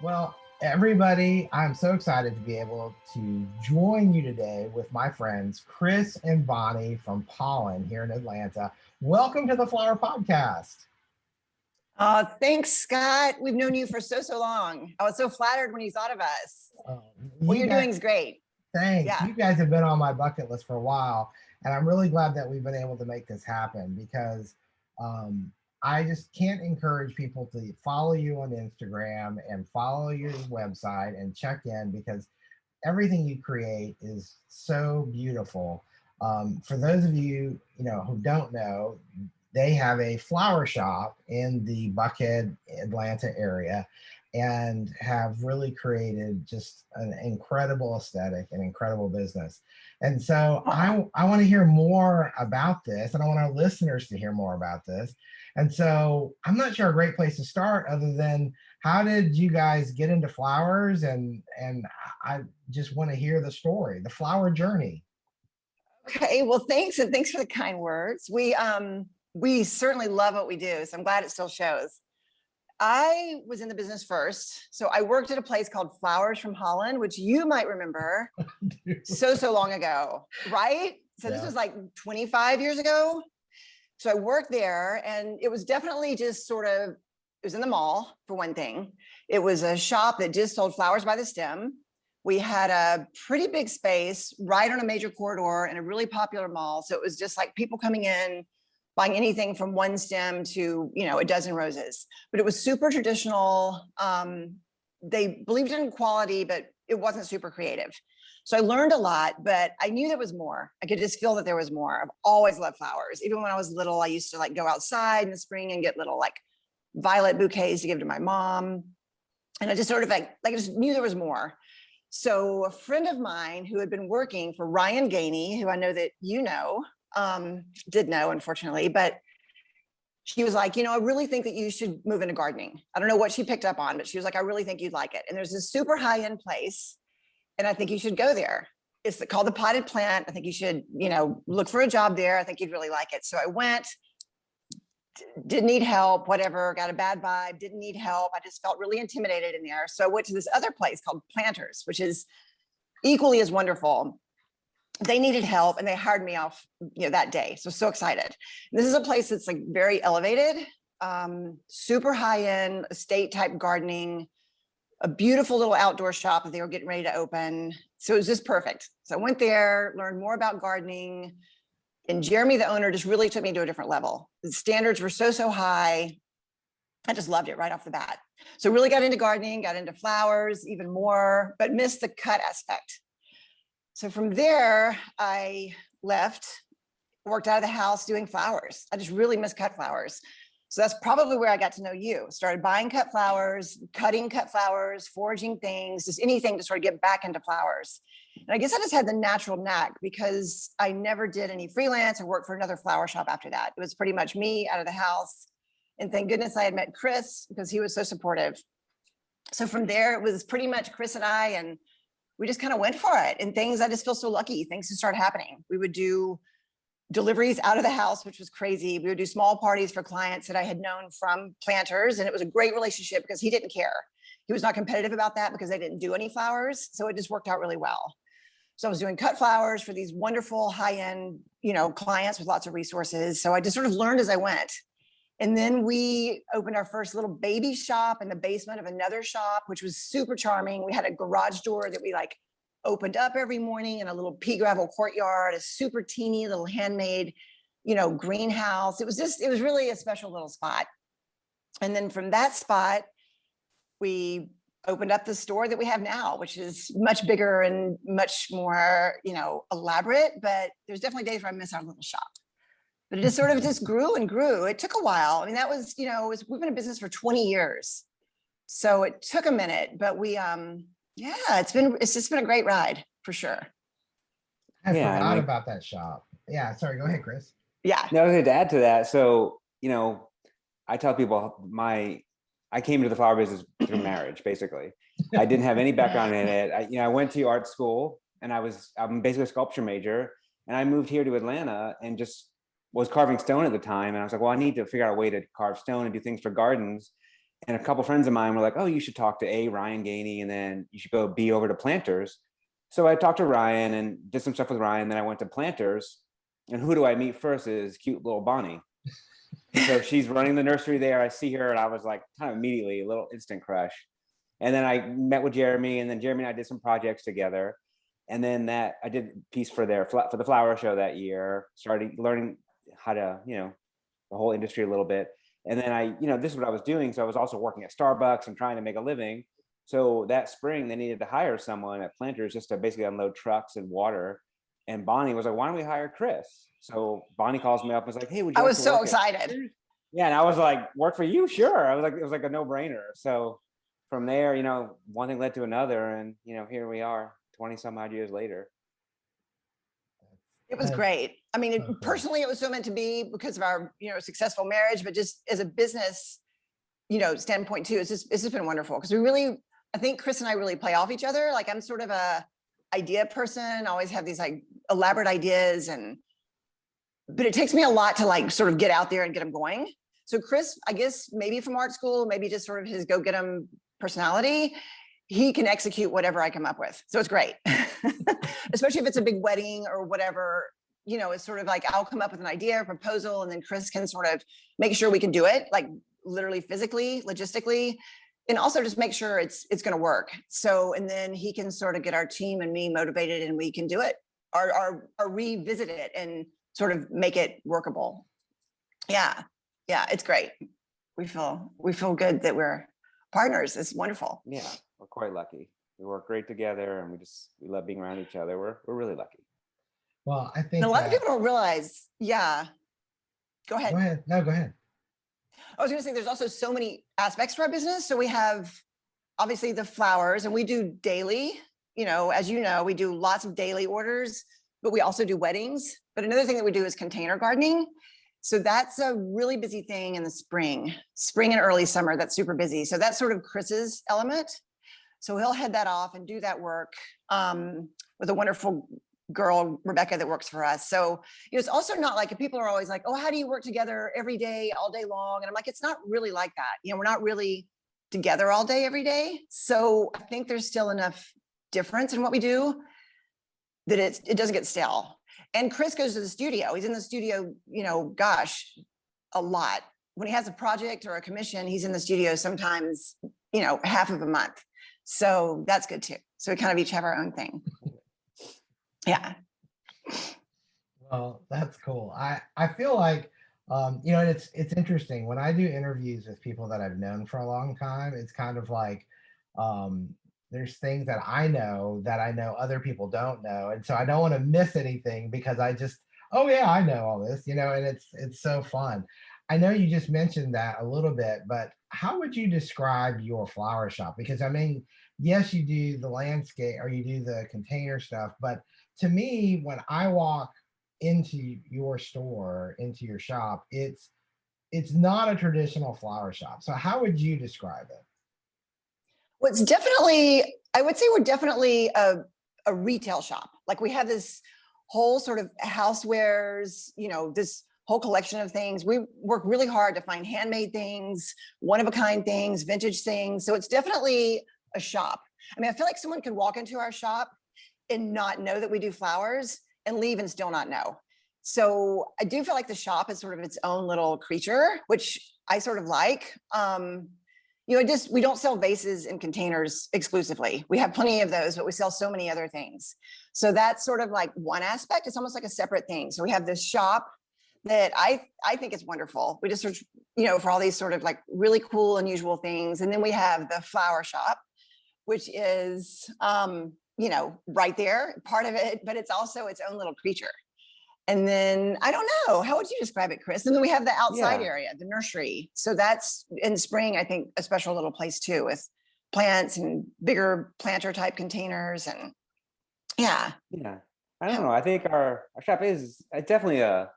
Well, everybody, I'm so excited to be able to join you today with my friends Chris and Bonnie from Pollen here in Atlanta. Welcome to the Flower Podcast. Thanks, Scott. We've known you for so long. I was so flattered when you thought of us. What you're doing is great. Thanks. Yeah. You guys have been on my bucket list for a while, and I'm really glad that we've been able to make this happen because I just can't encourage people to follow you on Instagram and follow your website and check in because everything you create is so beautiful. For those of you, who don't know, they have a flower shop in the Buckhead, Atlanta area and have really created just an incredible aesthetic and incredible business. And so I want to hear more about this, and I want our listeners to hear more about this. And so I'm not sure a great place to start other than how did you guys get into flowers? And I just want to hear the story, the flower journey. Okay. Well, thanks, and thanks for the kind words. We certainly love what we do, so I'm glad it still shows. I was in the business first, so I worked at a place called Flowers from Holland, which you might remember so long ago, right? So This was like 25 years ago. So I worked there, and it was definitely just it was in the mall, for one thing. It was a shop that just sold flowers by the stem. We had a pretty big space right on a major corridor in a really popular mall. So it was just like people coming in, buying anything from one stem to, a dozen roses. But it was super traditional. They believed in quality, but it wasn't super creative. So I learned a lot, but I knew there was more. I could just feel that there was more. I've always loved flowers. Even when I was little, I used to go outside in the spring and get little violet bouquets to give to my mom. And I just I just knew there was more. So a friend of mine who had been working for Ryan Gainey, who I know that did know, unfortunately, but she was like, I really think that you should move into gardening. I don't know what she picked up on, but she was like, I really think you'd like it. And there's this super high-end place, and I think you should go there. It's called the Potted Plant. I think you should, look for a job there. I think you'd really like it. So I went, didn't need help, whatever, got a bad vibe, didn't need help. I just felt really intimidated in there. So I went to this other place called Planters, which is equally as wonderful. They needed help, and they hired me off, that day. So excited. And this is a place that's very elevated, super high-end estate type gardening, a beautiful little outdoor shop that they were getting ready to open. So it was just perfect. So I went there, learned more about gardening, and Jeremy, the owner, just really took me to a different level. The standards were so high. I just loved it right off the bat. So really got into gardening, got into flowers even more, but missed the cut aspect. So from there, I left, worked out of the house doing flowers. I just really miss cut flowers. So that's probably where I got to know you. Started buying cut flowers, cutting cut flowers, foraging things, just anything to get back into flowers. And I guess I just had the natural knack because I never did any freelance or work for another flower shop after that. It was pretty much me out of the house. And thank goodness I had met Chris because he was so supportive. So from there, it was pretty much Chris and I, and we just kind of went for it. And I just feel so lucky. Things just started happening. We would do deliveries out of the house, which was crazy. We would do small parties for clients that I had known from Planters. And it was a great relationship because he didn't care. He was not competitive about that because they didn't do any flowers. So it just worked out really well. So I was doing cut flowers for these wonderful high-end, clients with lots of resources. So I just sort of learned as I went. And then we opened our first little baby shop in the basement of another shop, which was super charming. We had a garage door that we opened up every morning in a little pea gravel courtyard, a super teeny little handmade, greenhouse. It was really a special little spot. And then from that spot, we opened up the store that we have now, which is much bigger and much more, elaborate, but there's definitely days where I miss our little shop. But it just sort of just grew and grew. It took a while. I mean, that was, we've been in business for 20 years. So it took a minute, but it's just been a great ride for sure. I forgot about that shop. Yeah, sorry, go ahead, Chris. Yeah. No, I was going to add to that. So, I tell people I came into the flower business through marriage, basically. I didn't have any background in it. I went to art school, and I'm basically a sculpture major, and I moved here to Atlanta and just was carving stone at the time. And I was like, well, I need to figure out a way to carve stone and do things for gardens. And a couple friends of mine were like, oh, you should talk to Ryan Gainey, and then you should go B over to Planters. So I talked to Ryan and did some stuff with Ryan. Then I went to Planters, and who do I meet first is cute little Bonnie. So she's running the nursery there. I see her and I was like, kind of immediately a little instant crush. And then I met with Jeremy, and then Jeremy and I did some projects together. And then that I did a piece for the flower show that year, started learning how to, the whole industry a little bit. And then this is what I was doing. So I was also working at Starbucks and trying to make a living. So that spring they needed to hire someone at Planters just to basically unload trucks and water. And Bonnie was like, why don't we hire Chris? So Bonnie calls me up and was like, hey, would you I like was to so work excited. Yeah. And I was like, work for you? Sure. I was like, it was like a no brainer. So from there, one thing led to another, and, here we are 20 some odd years later. It was great. I mean, personally, it was so meant to be because of our, successful marriage, but just as a business, standpoint too, it's just been wonderful because I think Chris and I really play off each other. Like I'm sort of a idea person, always have these like elaborate ideas, but it takes me a lot to like sort of get out there and get them going. So Chris, I guess maybe from art school, maybe just sort of his go get 'em personality, he can execute whatever I come up with. So it's great, especially if it's a big wedding or whatever, it's sort of like, I'll come up with an idea or proposal, and then Chris can sort of make sure we can do it, like literally physically, logistically, and also just make sure it's going to work. So, and then he can sort of get our team and me motivated, and we can do it or revisit it and sort of make it workable. Yeah. It's great. We feel good that we're partners. It's wonderful. Yeah, we're quite lucky. We work great together, and we love being around each other. We're really lucky. Well, I think and a lot of people don't realize. Yeah. Go ahead. Go ahead. No, go ahead. I was going to say there's also so many aspects to our business. So we have obviously the flowers, and we do daily, as you know, we do lots of daily orders, but we also do weddings. But another thing that we do is container gardening. So that's a really busy thing in the spring and early summer. That's super busy. So that's sort of Chris's element. So he'll head that off and do that work with a wonderful girl, Rebecca, that works for us. So it's also not like, people are always like, oh, how do you work together every day, all day long? And I'm like, it's not really like that. We're not really together all day, every day. So I think there's still enough difference in what we do that it doesn't get stale. And Chris goes to the studio. He's in the studio, a lot. When he has a project or a commission, he's in the studio sometimes, half of a month. So that's good too. So we kind of each have our own thing. Yeah. Well, that's cool. I feel like, it's interesting when I do interviews with people that I've known for a long time. It's kind of like, there's things that I know other people don't know. And so I don't want to miss anything because oh yeah, I know all this, and it's so fun. I know you just mentioned that a little bit, but how would you describe your flower shop? Because I mean, yes, you do the landscape or you do the container stuff, but to me, when I walk into your store, into your shop, it's not a traditional flower shop. So how would you describe it? Well, I would say we're definitely a retail shop. Like we have this whole sort of housewares, this whole collection of things. We work really hard to find handmade things, one-of-a-kind things, vintage things. So it's definitely a shop. I mean, I feel like someone could walk into our shop and not know that we do flowers and leave and still not know. So I do feel like the shop is sort of its own little creature, which I sort of like. We don't sell vases and containers exclusively. We have plenty of those, but we sell so many other things. So that's sort of like one aspect. It's almost like a separate thing. So we have this shop that I think is wonderful. We just search, for all these sort of like really cool, unusual things. And then we have the flower shop, which is, right there, part of it, but it's also its own little creature. And then I don't know, how would you describe it, Chris? And then we have the outside area, the nursery. So that's in spring, I think, a special little place too, with plants and bigger planter type containers. And yeah. I don't know. I think our shop is definitely an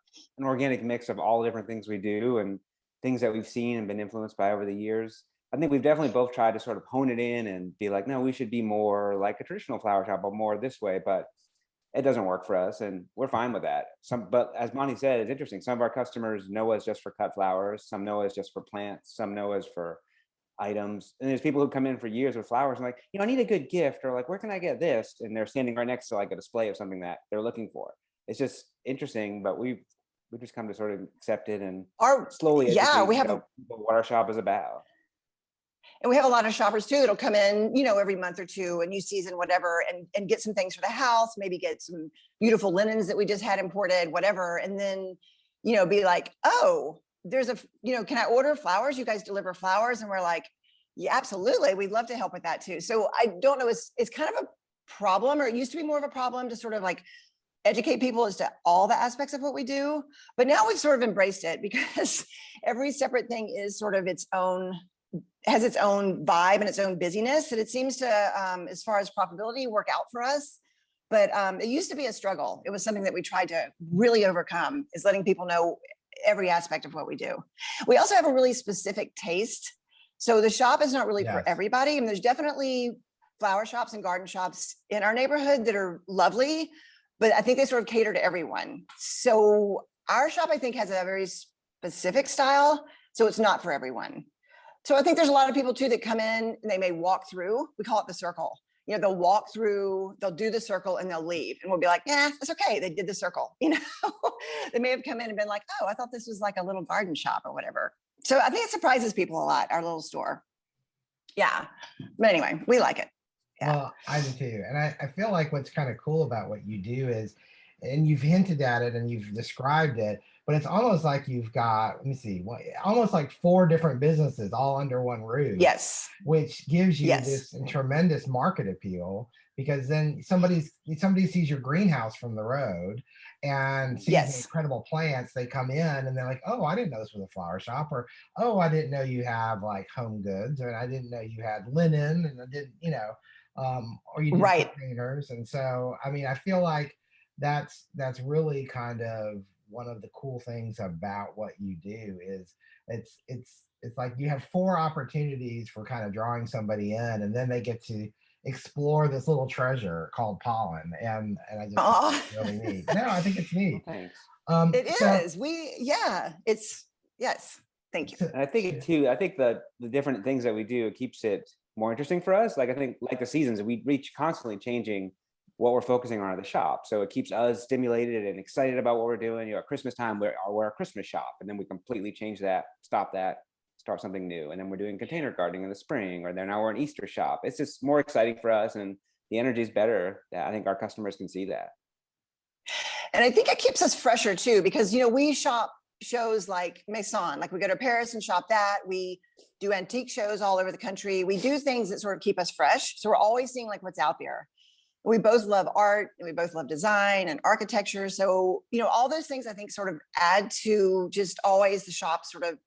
organic mix of all the different things we do and things that we've seen and been influenced by over the years. I think we've definitely both tried to sort of hone it in and be like, no, we should be more like a traditional flower shop, but more this way. But it doesn't work for us, and we're fine with that. But as Monty said, it's interesting. Some of our customers know us just for cut flowers. Some know us just for plants. Some know us for items. And there's people who come in for years with flowers and like, I need a good gift, or like, where can I get this? And they're standing right next to like a display of something that they're looking for. It's just interesting, but we've just come to sort of accept it and slowly educate we have people what our shop is about. And we have a lot of shoppers too that'll come in, every month or two, a new season, whatever, and get some things for the house, maybe get some beautiful linens that we just had imported, whatever. And then, be like, oh, there's can I order flowers? You guys deliver flowers? And we're like, yeah, absolutely. We'd love to help with that too. So I don't know, it's kind of a problem, or it used to be more of a problem to sort of like educate people as to all the aspects of what we do. But now we've sort of embraced it because every separate thing is sort of has its own vibe and its own busyness, and it seems to, as far as profitability, work out for us. But it used to be a struggle. It was something that we tried to really overcome, is letting people know every aspect of what we do. We also have a really specific taste. So the shop is not really for everybody. I mean, there's definitely flower shops and garden shops in our neighborhood that are lovely, but I think they sort of cater to everyone. So our shop, I think, has a very specific style. So it's not for everyone. So I think there's a lot of people too that come in and they may walk through, we call it the circle. They'll walk through, they'll do the circle and they'll leave. And we'll be like, yeah, it's okay. They did the circle. They may have come in and been like, oh, I thought this was like a little garden shop or whatever. So I think it surprises people a lot, our little store. Yeah. But anyway, we like it. Yeah. Well, I do too. And I feel like what's kind of cool about what you do is, and you've hinted at it and you've described it, but it's almost like you've got, let me see, almost like 4 different businesses all under one roof. Yes. Which gives you this tremendous market appeal, because then somebody sees your greenhouse from the road and sees the incredible plants. They come in and they're like, oh, I didn't know this was a flower shop, or, oh, I didn't know you have like home goods, and I didn't know you had linen, and I didn't, or you did containers. And so, I mean, I feel like that's really kind of one of the cool things about what you do is it's like you have 4 opportunities for kind of drawing somebody in, and then they get to explore this little treasure called pollen. And I just think it's really neat. No, I think it's neat. Thanks. It is. Yes. Thank you. And I think the different things that we do, it keeps it more interesting for us. Like I think like the seasons, we reach constantly changing what we're focusing on at the shop. So it keeps us stimulated and excited about what we're doing. At Christmas time, we're a Christmas shop, and then we completely change that, stop that, start something new. And then we're doing container gardening in the spring, or then now we're an Easter shop. It's just more exciting for us, and the energy is better. I think our customers can see that. And I think it keeps us fresher too, because, we shop shows like Maison, like we go to Paris and shop that. We do antique shows all over the country. We do things that sort of keep us fresh. So we're always seeing like what's out there. We both love art, and we both love design and architecture. So, all those things I think sort of add to just always the shop sort of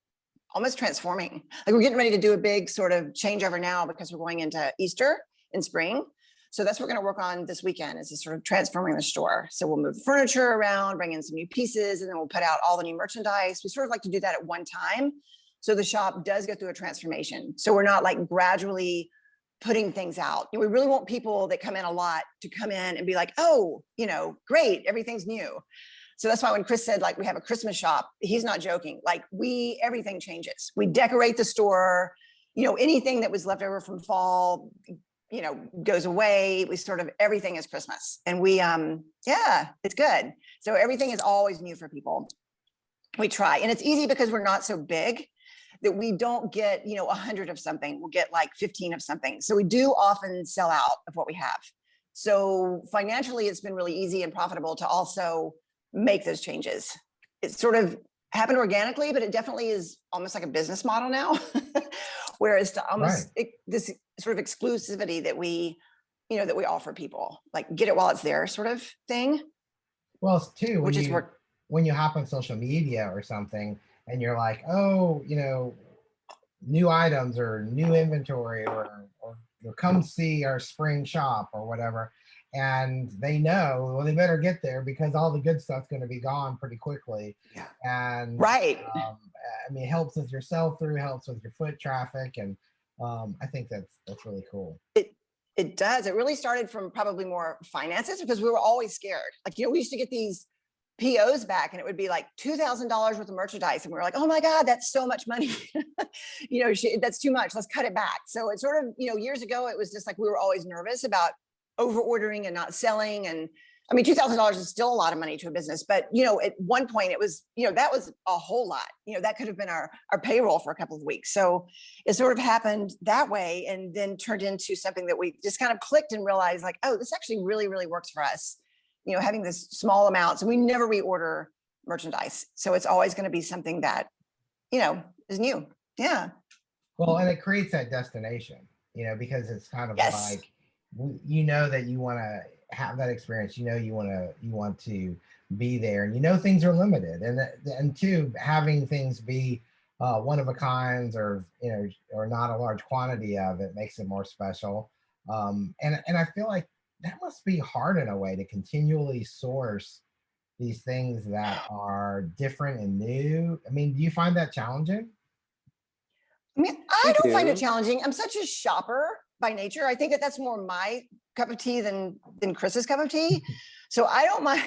almost transforming. Like we're getting ready to do a big sort of changeover now because we're going into Easter in spring. So that's what we're going to work on this weekend, is just sort of transforming the store. So we'll move the furniture around, bring in some new pieces, and then we'll put out all the new merchandise. We sort of like to do that at one time. So the shop does go through a transformation. So we're not like gradually putting things out. We really want people that come in a lot to come in and be like, oh, great, everything's new. So that's why when Chris said like we have a Christmas shop, he's not joking. Like everything changes. We decorate the store, anything that was left over from fall, goes away. We sort of, everything is Christmas. And we, it's good. So everything is always new for people. We try, and it's easy because we're not so big that we don't get, 100 of something. We'll get like 15 of something. So we do often sell out of what we have. So financially, it's been really easy and profitable to also make those changes. It sort of happened organically, but it definitely is almost like a business model now. Whereas to almost this sort of exclusivity that we offer people, like get it while it's there sort of thing. Well, too, when you hop on social media or something and you're like, oh, new items or new inventory, or come see our spring shop or whatever. And they know, well, they better get there because all the good stuff's going to be gone pretty quickly. Yeah. And it helps with your sell through, helps with your foot traffic. And I think that's really cool. It does. It really started from probably more finances, because we were always scared. Like, we used to get these POs back, and it would be like $2,000 worth of merchandise. And we were like, oh my God, that's so much money. That's too much. Let's cut it back. So it sort of, years ago, it was just like, we were always nervous about over ordering and not selling. And I mean, $2,000 is still a lot of money to a business, but at one point it was, that was a whole lot. That could have been our payroll for a couple of weeks. So it sort of happened that way, and then turned into something that we just kind of clicked and realized, like, oh, this actually really, really works for us. Having this small amounts, and we never reorder merchandise, so it's always going to be something that is new. Yeah. Well, and it creates that destination, because it's kind of Yes. like, that you want to have that experience. You want to be there, and things are limited, and two, having things be one of a kinds, or or not a large quantity of it, makes it more special. And I feel like that must be hard in a way, to continually source these things that are different and new. I mean, do you find that challenging? I mean, I We don't find it do. challenging. I'm such a shopper by nature. I think that that's more my cup of tea than Chris's cup of tea. So I don't mind.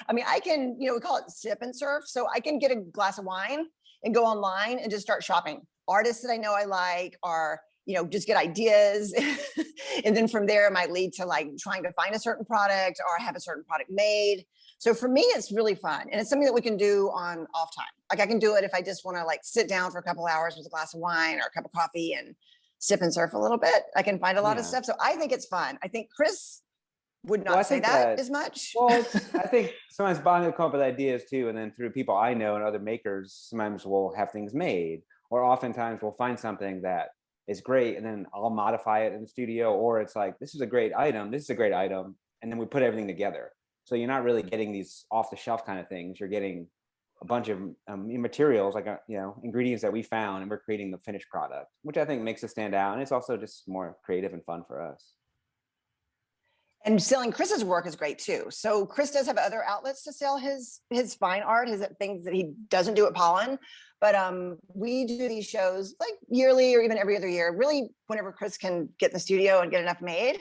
I mean, I can, we call it sip and surf. So I can get a glass of wine and go online and just start shopping. Artists that I know I like, are, just get ideas. And then from there, it might lead to like trying to find a certain product or have a certain product made. So for me, it's really fun. And it's something that we can do on off time. Like I can do it if I just want to like sit down for a couple hours with a glass of wine or a cup of coffee and sip and surf a little bit. I can find a lot of Yeah. stuff. So I think it's fun. I think Chris would Well, I not say think that as much. Well, I think sometimes Bonnie will come up with ideas too, and then through people I know and other makers, sometimes we'll have things made, or oftentimes we'll find something that is great, and then I'll modify it in the studio, or it's like, this is a great item, and then we put everything together. So you're not really getting these off the shelf kind of things. You're getting a bunch of materials, like ingredients that we found, and we're creating the finished product, which I think makes us stand out, and it's also just more creative and fun for us. And selling Chris's work is great too. So Chris does have other outlets to sell his fine art, his things that he doesn't do at Pollen. But we do these shows like yearly or even every other year, really whenever Chris can get in the studio and get enough made.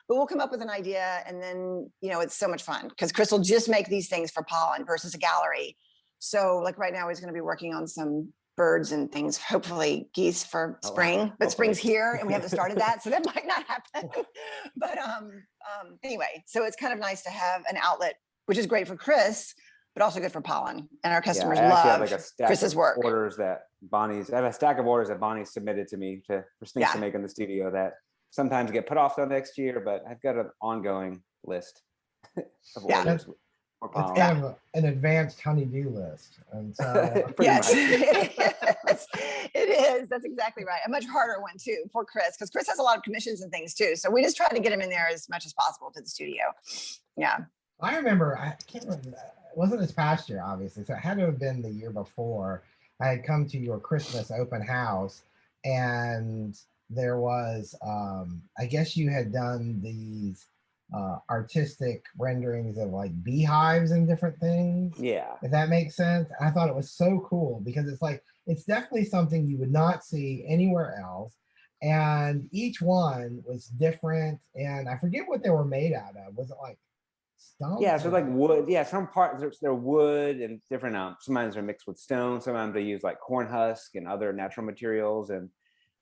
But we'll come up with an idea, and then it's so much fun because Chris will just make these things for Pollen versus a gallery. So like right now he's going to be working on some birds and things, hopefully geese for spring, but Hopefully. spring's here and we haven't started that, so that might not happen. But anyway, so it's kind of nice to have an outlet, which is great for Chris, but also good for Pollen, and our customers I actually have love like a stack Chris's of work. I have a stack of orders that Bonnie submitted to me for things to make in the studio that sometimes get put off till next year, but I've got an ongoing list of orders. It's kind of an advanced honey-do list. And so Yes, it is. That's exactly right. A much harder one too for Chris, because Chris has a lot of commissions and things too. So we just try to get him in there as much as possible to the studio. Yeah. I remember, I can't remember, it wasn't this past year, obviously. So it had to have been the year before. I had come to your Christmas open house, and there was, I guess you had done these artistic renderings of like beehives and different things. Yeah. If that makes sense. I thought it was so cool because it's definitely something you would not see anywhere else. And each one was different. And I forget what they were made out of. Was it like stone? Yeah, so like wood. Yeah, some parts they're wood and different. Sometimes they're mixed with stone. Sometimes they use like corn husk and other natural materials. And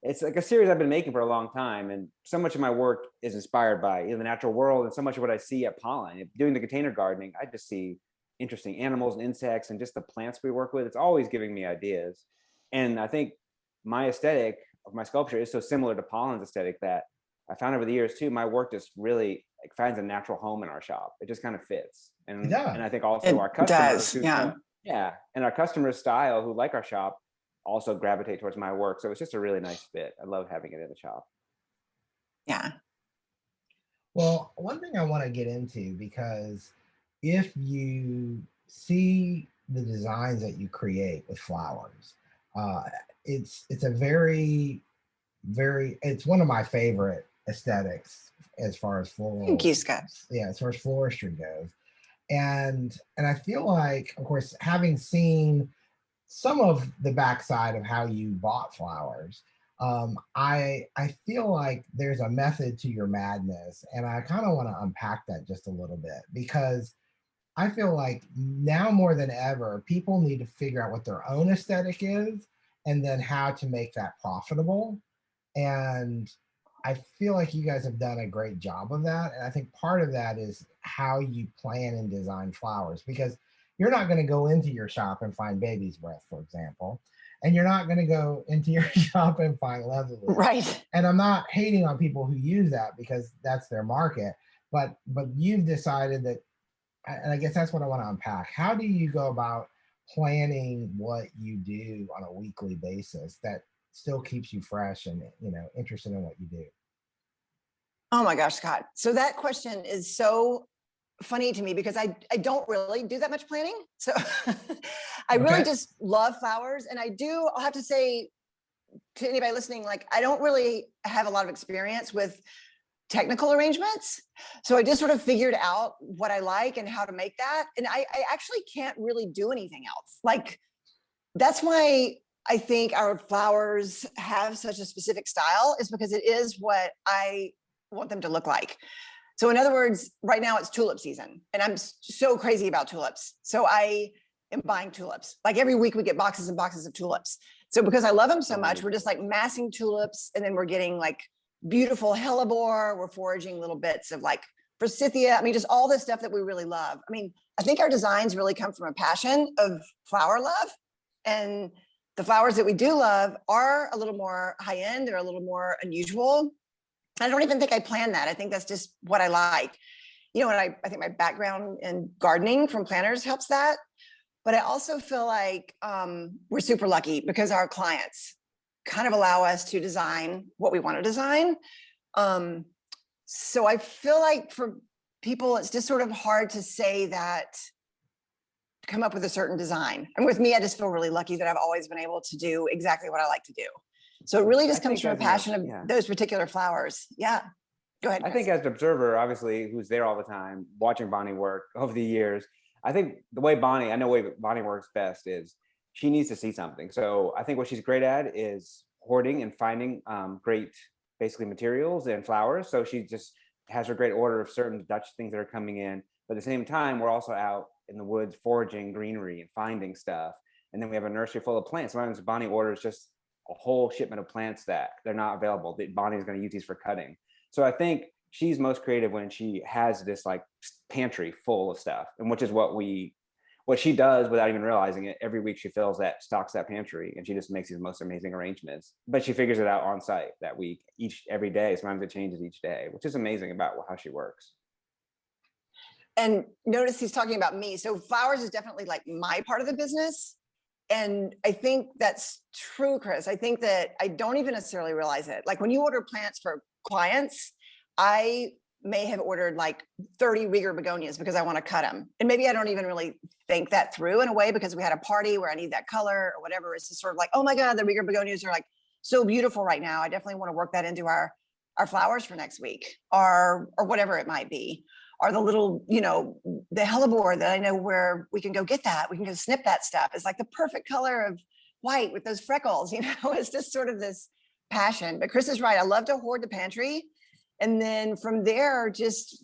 it's like a series I've been making for a long time, and so much of my work is inspired by the natural world, and so much of what I see at Pollen. Doing the container gardening, I just see interesting animals and insects, and just the plants we work with. It's always giving me ideas, and I think my aesthetic of my sculpture is so similar to Pollen's aesthetic that I found over the years too. My work just really like finds a natural home in our shop. It just kind of fits, and I think also our customers, and our customers' style who like our shop also gravitate towards my work. So it's just a really nice fit. I love having it in the shop. Yeah. Well, one thing I want to get into, because if you see the designs that you create with flowers, it's a very, it's one of my favorite aesthetics as far as floral. Thank you, Scott. Yeah, as far as floristry goes. And I feel like, of course, having seen some of the backside of how you bought flowers, I feel like there's a method to your madness, and I kind of want to unpack that just a little bit, because I feel like now more than ever, people need to figure out what their own aesthetic is and then how to make that profitable. And I feel like you guys have done a great job of that. And I think part of that is how you plan and design flowers, because you're not going to go into your shop and find baby's breath, for example. And you're not going to go into your shop and find leather leaves. Right. And I'm not hating on people who use that because that's their market. But you've decided that, and I guess that's what I want to unpack. How do you go about planning what you do on a weekly basis that still keeps you fresh and interested in what you do? Oh my gosh, Scott. So that question is so funny to me because I don't really do that much planning. So I really Okay. just love flowers. And I'll have to say to anybody listening, like, I don't really have a lot of experience with technical arrangements. So I just sort of figured out what I like and how to make that. And I actually can't really do anything else. Like, that's why I think our flowers have such a specific style, is because it is what I want them to look like. So in other words, right now it's tulip season and I'm so crazy about tulips. So I am buying tulips. Like every week we get boxes and boxes of tulips. So because I love them so much, we're just like massing tulips, and then we're getting like beautiful hellebore. We're foraging little bits of like forsythia. I mean, just all this stuff that we really love. I mean, I think our designs really come from a passion of flower love. And the flowers that we do love are a little more high end. They're a little more unusual. I don't even think I planned that. I think that's just what I like. And I think my background in gardening from planters helps that. But I also feel like we're super lucky because our clients kind of allow us to design what we want to design. So I feel like for people, it's just sort of hard to say that, come up with a certain design. And with me, I just feel really lucky that I've always been able to do exactly what I like to do. So it really just comes from a passion of those particular flowers. Yeah. Go ahead, Chris. I think as an observer, obviously, who's there all the time, watching Bonnie work over the years, I think the way Bonnie works best is she needs to see something. So I think what she's great at is hoarding and finding great, basically, materials and flowers. So she just has her great order of certain Dutch things that are coming in. But at the same time, we're also out in the woods foraging greenery and finding stuff. And then we have a nursery full of plants. Sometimes Bonnie orders just a whole shipment of plants that they're not available. Bonnie's going to use these for cutting. So I think she's most creative when she has this like pantry full of stuff, and which is what she does without even realizing it. Every week she stocks that pantry, and she just makes these most amazing arrangements. But she figures it out on site that week, every day. Sometimes it changes each day, which is amazing about how she works. And notice he's talking about me. So flowers is definitely like my part of the business. And I think that's true, Chris. I think that I don't even necessarily realize it. Like when you order plants for clients, I may have ordered like 30 Rieger begonias because I want to cut them. And maybe I don't even really think that through in a way because we had a party where I need that color or whatever. It's just sort of like, oh my God, the Rieger begonias are like so beautiful right now. I definitely want to work that into our flowers for next week or whatever it might be. Or the little, the hellebore that I know where we can go get that. We can go snip that stuff. It's like the perfect color of white with those freckles, it's just sort of this passion. But Chris is right. I love to hoard the pantry. And then from there, just,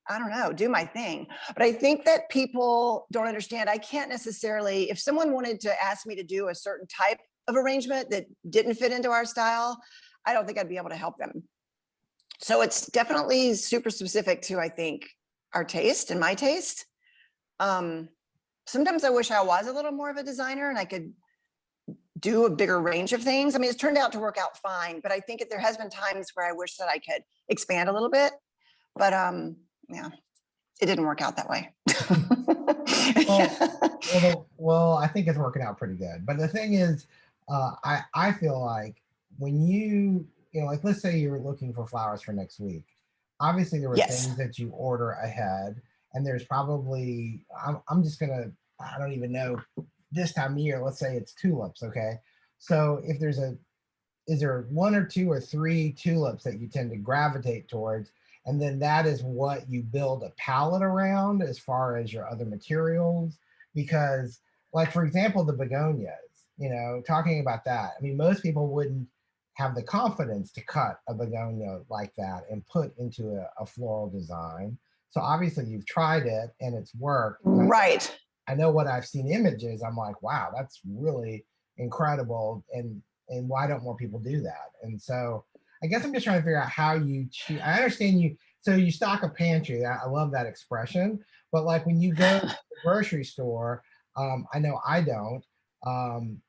I don't know, do my thing. But I think that people don't understand. I can't necessarily, if someone wanted to ask me to do a certain type of arrangement that didn't fit into our style, I don't think I'd be able to help them. So it's definitely super specific to, I think, our taste and my taste. Sometimes I wish I was a little more of a designer and I could do a bigger range of things. I mean, it's turned out to work out fine, but I think there has been times where I wish that I could expand a little bit. But yeah, it didn't work out that way. Well, I think it's working out pretty good. But the thing is, I feel like when like let's say you're looking for flowers for next week. Obviously, there were things that you order ahead, and there's probably I'm just gonna, I don't even know, this time of year. Let's say it's tulips, okay? So if is there one or two or three tulips that you tend to gravitate towards, and then that is what you build a palette around as far as your other materials? Because, like for example, the begonias, talking about that. I mean, most people wouldn't have the confidence to cut a begonia like that and put into a floral design. So obviously you've tried it and it's worked. Right. I know what I've seen images, I'm like, wow, that's really incredible. And why don't more people do that? And so I guess I'm just trying to figure out how you choose. I understand you, so you stock a pantry. I love that expression. But like when you go to the grocery store, I know I don't. Um,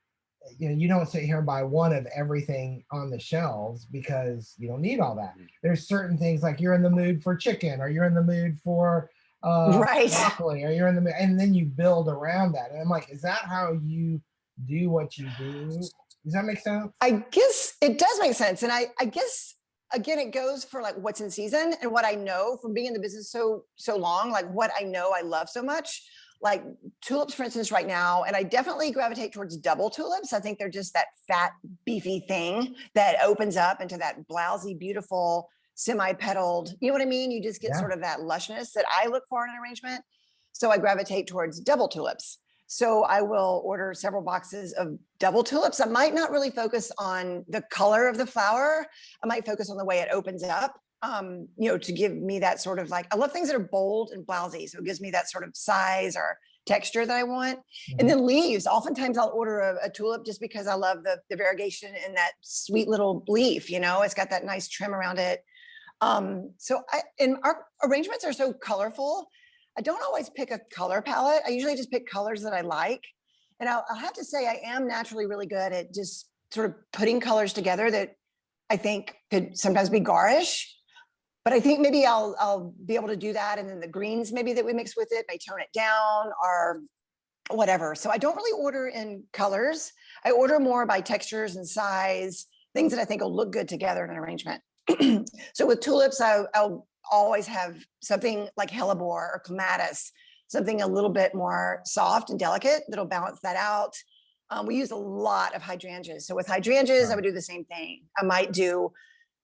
you don't sit here and buy one of everything on the shelves because you don't need all that. There's certain things like you're in the mood for chicken, or you're in the mood for Right. broccoli, or you're in the mood, and then you build around that. And I'm like, is that how you do what you do? Does that make sense? I guess it does make sense. And I guess again, it goes for like what's in season and what I know from being in the business so long, like what I know I love so much. Like tulips, for instance, right now, and I definitely gravitate towards double tulips. I think they're just that fat, beefy thing that opens up into that blousy, beautiful, semi-petaled, you know what I mean? You just get sort of that lushness that I look for in an arrangement. So I gravitate towards double tulips. So I will order several boxes of double tulips. I might not really focus on the color of the flower. I might focus on the way it opens up. To give me that sort of like, I love things that are bold and blousy. So it gives me that sort of size or texture that I want. Mm-hmm. And then leaves, oftentimes I'll order a tulip just because I love the variegation in that sweet little leaf, it's got that nice trim around it. And our arrangements are so colorful. I don't always pick a color palette. I usually just pick colors that I like. And I'll have to say I am naturally really good at just sort of putting colors together that I think could sometimes be garish. But I think maybe I'll be able to do that. And then the greens maybe that we mix with it may tone it down or whatever. So I don't really order in colors. I order more by textures and size, things that I think will look good together in an arrangement. So with tulips, I'll always have something like hellebore or clematis, something a little bit more soft and delicate that'll balance that out. We use a lot of hydrangeas. So with hydrangeas, I would do the same thing. I might do,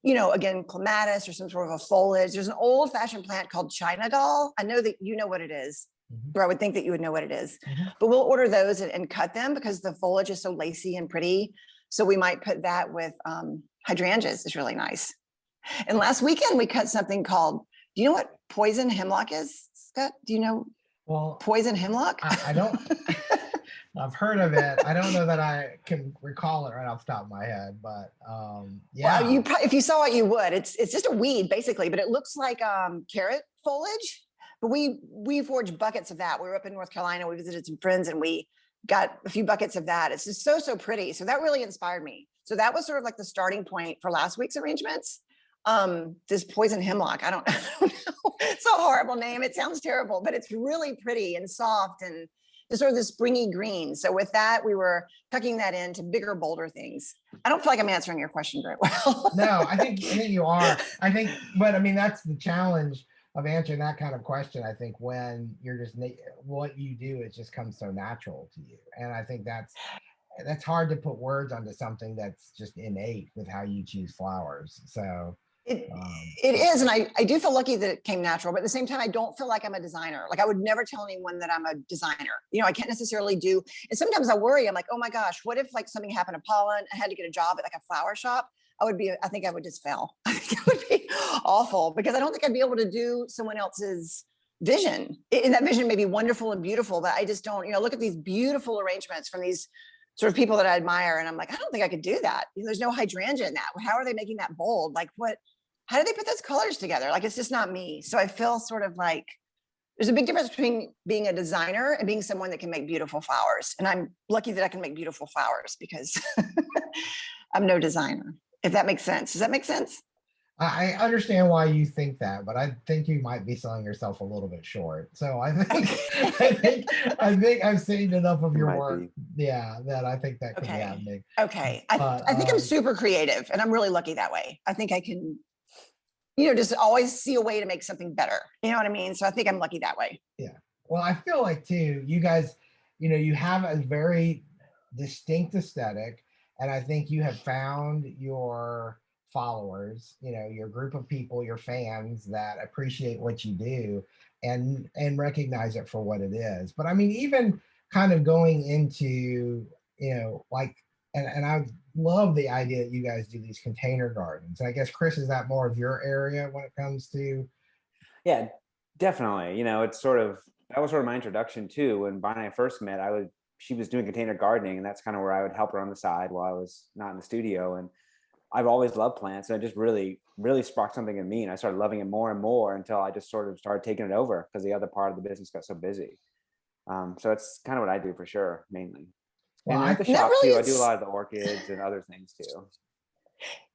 again, clematis or some sort of a foliage. There's an old fashioned plant called China doll. I know that you know what it is, or I would think that you would know what it is, but we'll order those and cut them because the foliage is so lacy and pretty. So we might put that with hydrangeas. It's really nice. And last weekend we cut something called, do you know what poison hemlock is, Scott? Do you know poison hemlock? I don't. I've heard of it. I don't know that I can recall it right off the top of my head, but yeah. Well, if you saw it, you would. It's just a weed basically, but it looks like carrot foliage. But we forged buckets of that. We were up in North Carolina. We visited some friends and we got a few buckets of that. It's just so pretty. So that really inspired me. So that was sort of like the starting point for last week's arrangements. This poison hemlock, I don't know. It's a horrible name. It sounds terrible, but it's really pretty and soft and just sort of the springy green. So with that, we were tucking that into bigger, bolder things. I don't feel like I'm answering your question very well. No, I think you are. But I mean, that's the challenge of answering that kind of question. I think when you're just, what you do, it just comes so natural to you. And I think that's hard to put words onto something that's just innate with how you choose flowers. So it is. And I do feel lucky that it came natural, but at the same time, I don't feel like I'm a designer. Like I would never tell anyone that I'm a designer. I can't necessarily do. And sometimes I worry, I'm like, oh my gosh, what if like something happened to Pollen? I had to get a job at like a flower shop. I think I would just fail. I think it would be awful because I don't think I'd be able to do someone else's vision. And that vision may be wonderful and beautiful, but I just don't, look at these beautiful arrangements from these sort of people that I admire. And I'm like, I don't think I could do that. There's no hydrangea in that. How are they making that bold? Like how do they put those colors together? Like, it's just not me. So I feel sort of like there's a big difference between being a designer and being someone that can make beautiful flowers. And I'm lucky that I can make beautiful flowers because I'm no designer, if that makes sense. Does that make sense? I understand why you think that, but I think you might be selling yourself a little bit short. So I think I've seen enough of your work. Yeah, that I think that could be happening. Okay. I think I'm super creative and I'm really lucky that way. I think I can, just always see a way to make something better. You know what I mean? So I think I'm lucky that way. Yeah. Well, I feel like too, you guys, you have a very distinct aesthetic, and I think you have found your followers, your group of people, your fans that appreciate what you do and recognize it for what it is. But I mean, even kind of going into, like, and I love the idea that you guys do these container gardens. And I guess, Chris, is that more of your area when it comes to? Yeah, Definitely. You know, it's sort of, that was sort of my introduction too. When Bonnie and I first met, she was doing container gardening, and that's kind of where I would help her on the side while I was not in the studio. And I've always loved plants, and it just really, really sparked something in me. And I started loving it more and more until I just sort of started taking it over because the other part of the business got so busy. So it's kind of what I do for sure, mainly. Well, And at the And that shop really too, I do a is, lot of the orchids and other things too.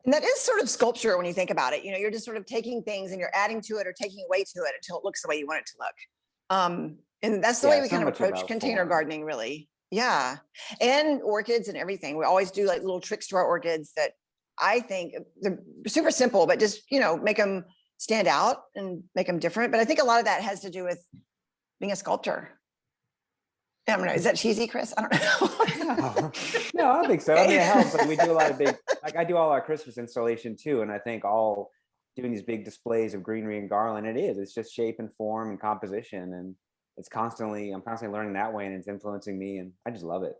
and that is sort of sculpture when you think about it. You know, you're just sort of taking things and you're adding to it or taking away to it until it looks the way you want it to look. And that's the way Yeah, we so kind of much approach about container form. gardening, really. Yeah. And orchids and everything. We always do like little tricks to our orchids that I think they're super simple, but just, you know, make them stand out and make them different. But I think a lot of that has to do with being a sculptor. I don't know. Is that cheesy, Chris? I don't know. No, I don't think so. I mean, it helps. Like we do a lot of Okay. big, like I do all our Christmas installation too. And I think all doing these big displays of greenery and garland, it's just shape and form and composition. And I'm constantly learning that way, and it's influencing me, and I just love it.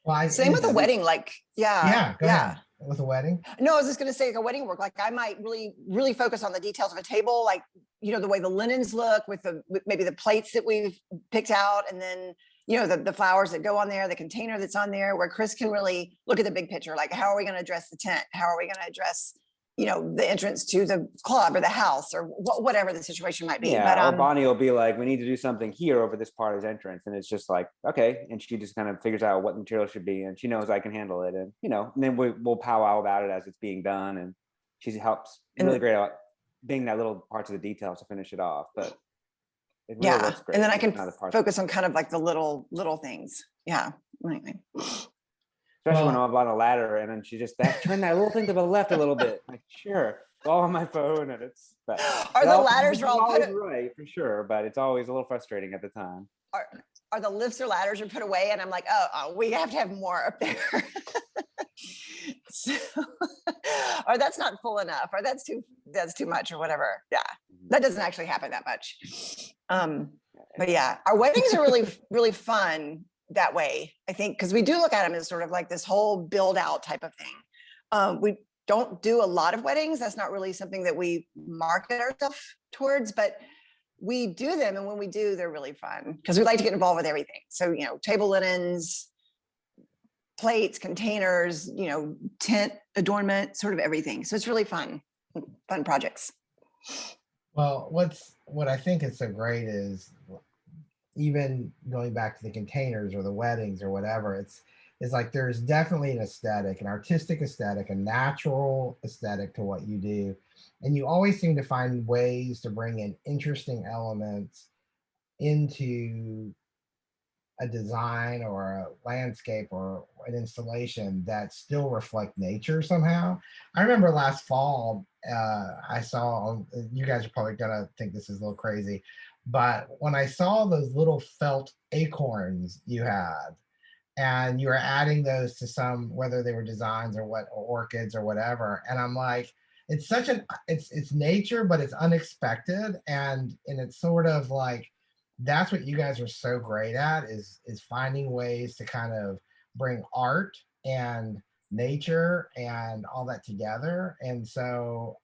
well, Same with a wedding, like, yeah, yeah, go ahead. With a wedding. No, I was just going to say, like a wedding work, like I might really, really focus on the details of a table, like, you know, the way the linens look with maybe the plates that we've picked out. And then, you know, the flowers that go on there, the container that's on there, where Chris can really look at the big picture. Like, how are we going to address the tent? How are we going to address, you know, the entrance to the club or the house or whatever the situation might be. Yeah, But or Bonnie will be like, we need to do something here over this part of his entrance. And it's just like, okay. And she just kind of figures out what the material should be, and she knows I can handle it. And, you know, and then we'll powwow about it as it's being done. And she helps really great at being that little parts of the details to finish it off. But it really yeah, looks great. and then I can Another part. focus on kind of like the little things. Yeah. Anyway. Especially when I'm on a ladder, and then she just turn that little thing to the left a little bit. Like, sure, all on my phone, and it's. Are the ladders all always right for sure, but it's always a little frustrating at the time. Are the lifts or ladders are put away, and I'm like, oh, we have to have more up there. So, or that's not full enough, or that's too much, or whatever. Yeah, that doesn't actually happen that much. But yeah, our weddings are really, really fun that way, I think, because we do look at them as sort of like this whole build out type of thing. We don't do a lot of weddings. That's not really something that we market ourselves towards, but we do them. And when we do, they're really fun because we like to get involved with everything. So, you know, table linens, plates, containers, you know, tent adornment, sort of everything. So it's really fun projects. Well, what I think is so great is even going back to the containers or the weddings or whatever, it's like there's definitely an aesthetic, an artistic aesthetic, a natural aesthetic to what you do. And you always seem to find ways to bring in interesting elements into a design or a landscape or an installation that still reflect nature somehow. I remember last fall, I saw, you guys are probably gonna think this is a little crazy, but when I saw those little felt acorns you had, and you were adding those to some, whether they were designs or orchids or whatever, and I'm like, it's such it's nature, but it's unexpected, and it's sort of like, that's what you guys are so great at, is finding ways to kind of bring art and nature and all that together. And so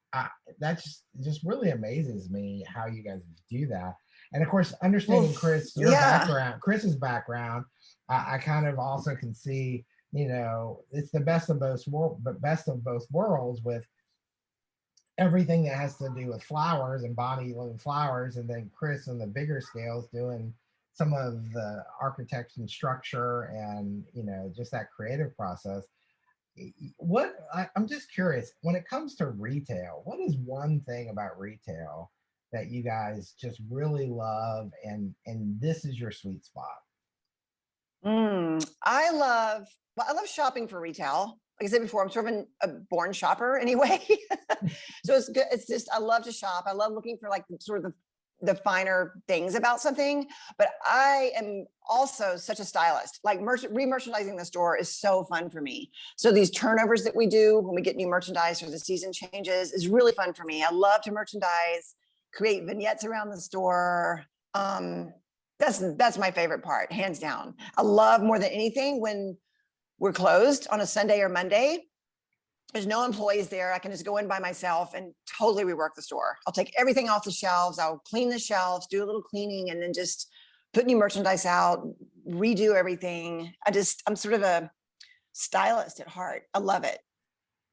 that just really amazes me how you guys do that. And of course, understanding Chris's background, I kind of also can see, you know, it's the best of both worlds with everything that has to do with flowers, and Bonnie loving flowers, and then Chris on the bigger scales doing some of the architecture and structure, and, you know, just that creative process. I'm just curious, when it comes to retail, what is one thing about retail that you guys just really love, and this is your sweet spot? I love shopping for retail. Like I said before, I'm sort of a born shopper anyway. So it's good. It's just, I love to shop. I love looking for like sort of the finer things about something, but I am also such a stylist. Like re-merchandising the store is so fun for me. So these turnovers that we do when we get new merchandise or the season changes is really fun for me. I love to merchandise, create vignettes around the store. That's my favorite part, hands down. I love more than anything when we're closed on a Sunday or Monday, There's no employees there. I can just go in by myself and totally rework the store. I'll take everything off the shelves. I'll clean the shelves, do a little cleaning, and then just put new merchandise out, redo everything. I'm sort of a stylist at heart. I love it.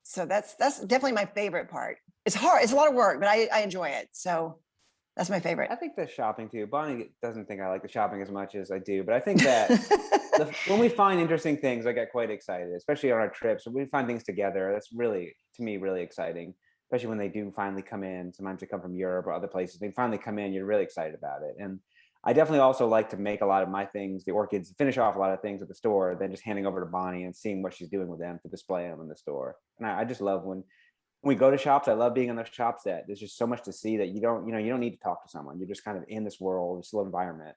So that's definitely my favorite part. It's hard. It's a lot of work, but I enjoy it. So that's my favorite. I think the shopping too. Bonnie doesn't think I like the shopping as much as I do, but I think that when we find interesting things, I get quite excited, especially on our trips. When we find things together, that's really, to me, really exciting, especially when they do finally come in. Sometimes they come from Europe or other places. They finally come in, you're really excited about it. And I definitely also like to make a lot of my things, the orchids, finish off a lot of things at the store, then just handing over to Bonnie and seeing what she's doing with them to display them in the store. And I just love when we go to shops. I love being in those shops that there's just so much to see that you don't need to talk to someone. You're just kind of in this world, this little environment.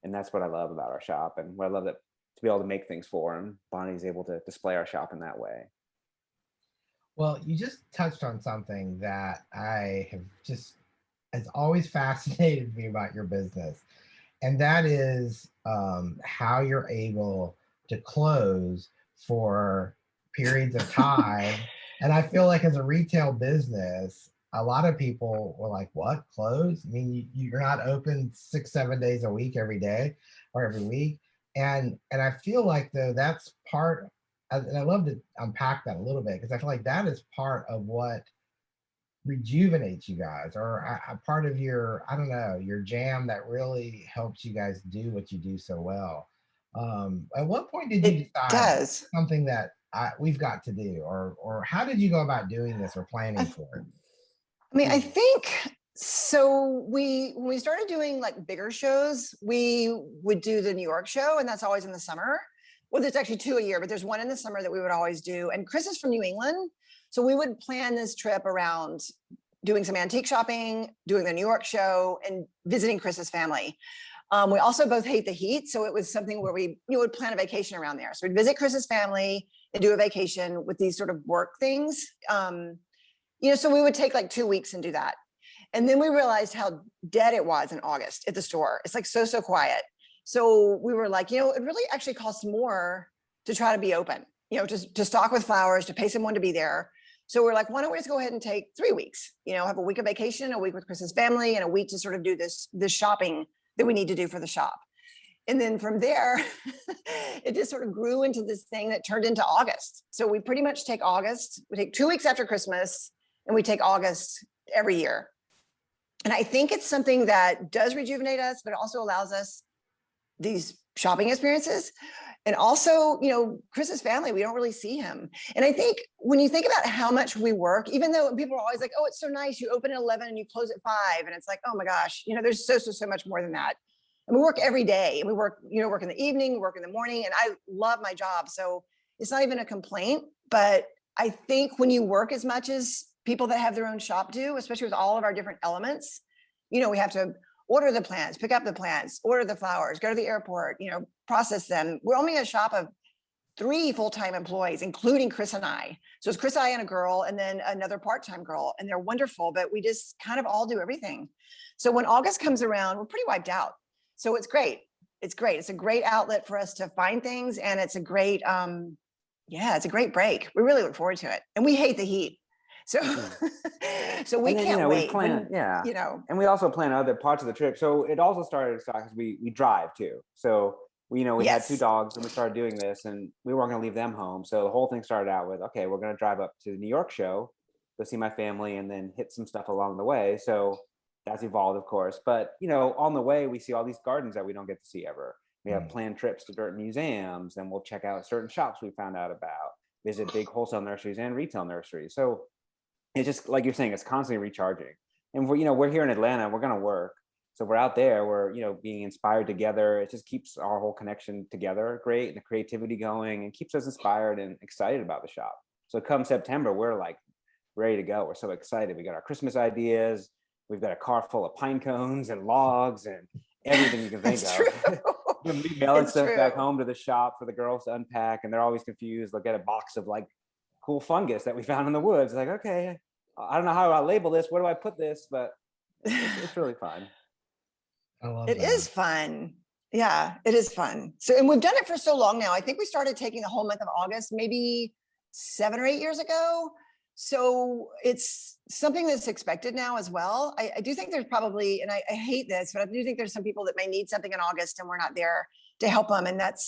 And that's what I love about our shop, and what I love, that to be able to make things for them. Bonnie's able to display our shop in that way. Well, you just touched on something that I have just has always fascinated me about your business. And that is how you're able to close for periods of time. And I feel like as a retail business, a lot of people were like, what, close? I mean, you're not open 6-7 days a week every day or every week. And I feel like, though, that's part, and I love to unpack that a little bit, because I feel like that is part of what rejuvenates you guys, or a part of your, I don't know, your jam that really helps you guys do what you do so well. At what point did you decide something that we've got to do, or how did you go about doing this or planning for it? I mean, I think so. When we started doing like bigger shows, we would do the New York show, and that's always in the summer. Well, there's actually 2 a year, but there's one in the summer that we would always do. And Chris is from New England, so we would plan this trip around doing some antique shopping, doing the New York show, and visiting Chris's family. We also both hate the heat, so it was something where we would plan a vacation around there. So we'd visit Chris's family and do a vacation with these sort of work things. So we would take like 2 weeks and do that. And then we realized how dead it was in August at the store. It's like so quiet. So we were like, it really actually costs more to try to be open, to stock with flowers, to pay someone to be there. So we're like, why don't we just go ahead and take 3 weeks, have a week of vacation, a week with Chris's family, and a week to sort of do this shopping that we need to do for the shop. And then from there, it just sort of grew into this thing that turned into August. So we pretty much take August, we take 2 weeks after Christmas, and we take August every year. And I think it's something that does rejuvenate us, but it also allows us these shopping experiences. And also, Chris's family, we don't really see him. And I think when you think about how much we work, even though people are always like, oh, it's so nice, you open at 11 and you close at 5. And it's like, oh my gosh, there's so much more than that. And we work every day. And we work in the evening, work in the morning. And I love my job. So it's not even a complaint. But I think when you work as much as people that have their own shop do, especially with all of our different elements, we have to order the plants, pick up the plants, order the flowers, go to the airport, process them. We're only a shop of 3 full-time employees, including Chris and I. So it's Chris, I, and a girl, and then another part-time girl. And they're wonderful, but we just kind of all do everything. So when August comes around, we're pretty wiped out. So it's great. It's great. It's a great outlet for us to find things. And it's a great, it's a great break. We really look forward to it. And we hate the heat. So, so we can't wait. We plan, and we also plan other parts of the trip. So it also started because we drive too. So we had 2 dogs, and we started doing this, and we weren't going to leave them home. So the whole thing started out with, okay, we're going to drive up to the New York show to see my family, and then hit some stuff along the way. So that's evolved, of course. But on the way, we see all these gardens that we don't get to see ever. We have planned trips to certain museums, and we'll check out certain shops we found out about, visit big wholesale nurseries and retail nurseries. So it's just like you're saying, it's constantly recharging. And we're here in Atlanta, we're going to work. So we're out there, we're, being inspired together. It just keeps our whole connection together great, and the creativity going, and keeps us inspired and excited about the shop. So come September, we're like ready to go. We're so excited. We got our Christmas ideas. We've got a car full of pine cones and logs and everything you can think of. We'll be mailing stuff back home to the shop for the girls to unpack, and they're always confused. They'll get a box of like cool fungus that we found in the woods. Like, okay, I don't know how I label this. Where do I put this? But it's really fun. I love it. It is fun. Yeah, it is fun. So, and we've done it for so long now. I think we started taking the whole month of August, maybe 7 or 8 years ago. So it's something that's expected now as well. I do think there's probably, and I hate this, but I do think there's some people that may need something in August and we're not there to help them. And that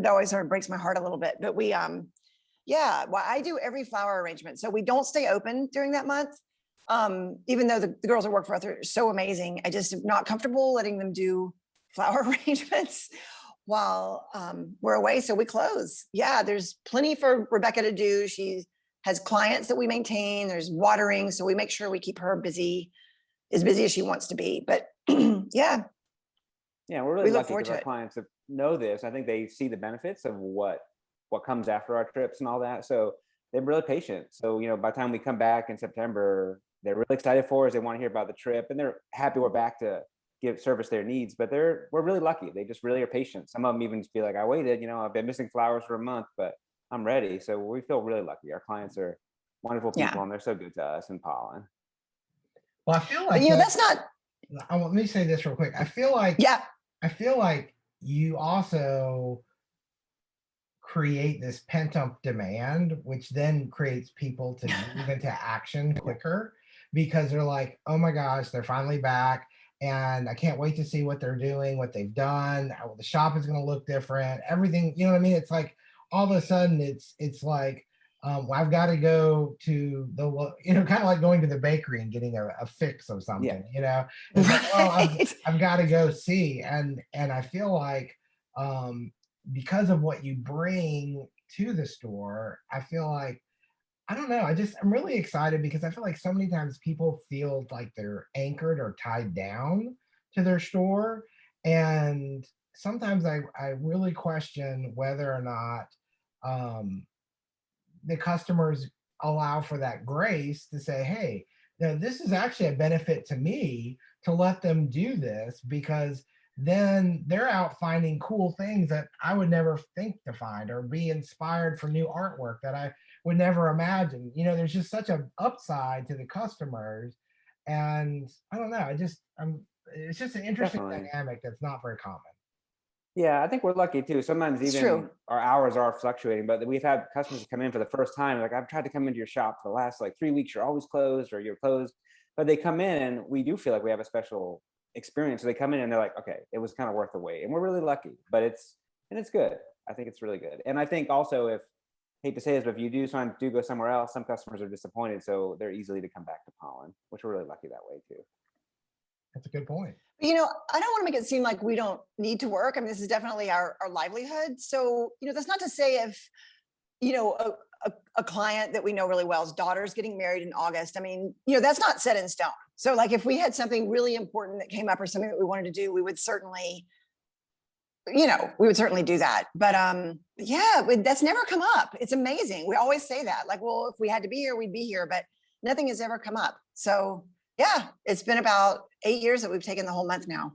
always sort of breaks my heart a little bit. But yeah, well, I do every flower arrangement. So we don't stay open during that month. Even though the girls that work for us are so amazing, I just am not comfortable letting them do flower arrangements while we're away. So we close. Yeah, there's plenty for Rebecca to do. She has clients that we maintain. There's watering. So we make sure we keep her busy, as busy as she wants to be. But yeah. Yeah, we're really We look lucky forward because to our it. clients know this. I think they see the benefits of what comes after our trips and all that. So they're really patient. So, you know, by the time we come back in September, they're really excited for us. They want to hear about the trip and they're happy we're back to service their needs. But we're really lucky. They just really are patient. Some of them even just be like, I waited, you know, I've been missing flowers for a month, but I'm ready. So we feel really lucky. Our clients are wonderful people Yeah. and they're so good to us in Pollen. Well, I feel But like you know, that's not, let me say this real quick. I feel like you also create this pent up demand, which then creates people to move into action quicker because they're like, oh my gosh, they're finally back. And I can't wait to see what they're doing, what they've done. How the shop is going to look different. Everything, you know what I mean? It's like all of a sudden it's like, well, I've got to go to the, you know, kind of like going to the bakery and getting a fix of something, Yeah. you know, it's like, oh, right. I've got to go see. And I feel like, because of what you bring to the store, I feel like, I don't know, I'm really excited because I feel like so many times people feel like they're anchored or tied down to their store. And sometimes I really question whether or not the customers allow for that grace to say, hey, now this is actually a benefit to me to let them do this because then they're out finding cool things that I would never think to find or be inspired for new artwork that I would never imagine. You know, there's just such an upside to the customers. And I don't know, it's just an interesting Definitely. dynamic that's not very common. Yeah, I think we're lucky too. Sometimes It's even true. our hours are fluctuating, but we've had customers come in for the first time. Like, I've tried to come into your shop for the last like 3 weeks. You're always closed or you're closed. But they come in and we do feel like we have a special experience. So they come in and they're like, okay, it was kind of worth the wait. And we're really lucky, but it's good. I think it's really good. And I think also hate to say this, but if you do go somewhere else, some customers are disappointed. So they're easily to come back to Pollen, which we're really lucky that way too. That's a good point. You know, I don't want to make it seem like we don't need to work. I mean, this is definitely our livelihood. So, you know, that's not to say if, you know, a client that we know really well's daughter's getting married in August. I mean, you know, that's not set in stone. So like if we had something really important that came up or something that we wanted to do, we would certainly, you know, we would certainly do that. But yeah, that's never come up. It's amazing. We always say that, like, well, if we had to be here, we'd be here, but nothing has ever come up. So yeah, it's been about 8 years that we've taken the whole month now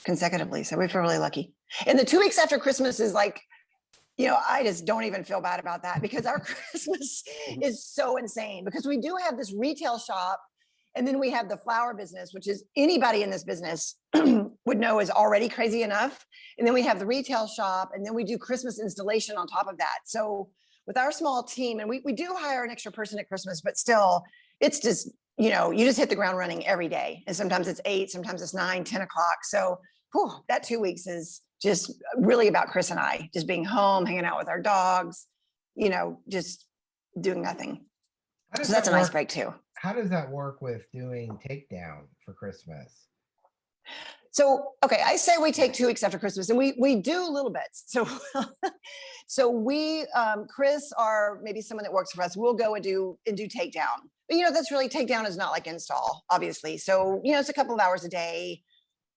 consecutively. So we feel really lucky. And the 2 weeks after Christmas is like, you know, I just don't even feel bad about that because our Christmas is so insane because we do have this retail shop and then we have the flower business, which is anybody in this business would know is already crazy enough. And then we have the retail shop and then we do Christmas installation on top of that. So with our small team, and we do hire an extra person at Christmas, but still it's just, you know, you just hit the ground running every day. And sometimes it's 8, sometimes it's 9, 10 o'clock. So that 2 weeks is just really about Chris and I just being home, hanging out with our dogs, you know, just doing nothing. So that's a nice break too. How does that work with doing takedown for Christmas? So, okay, I say we take 2 weeks after Christmas and we do little bits. So we, Chris, or maybe someone that works for us, we'll go and do takedown. But, you know, that's really takedown is not like install, obviously. So, you know, it's a couple of hours a day.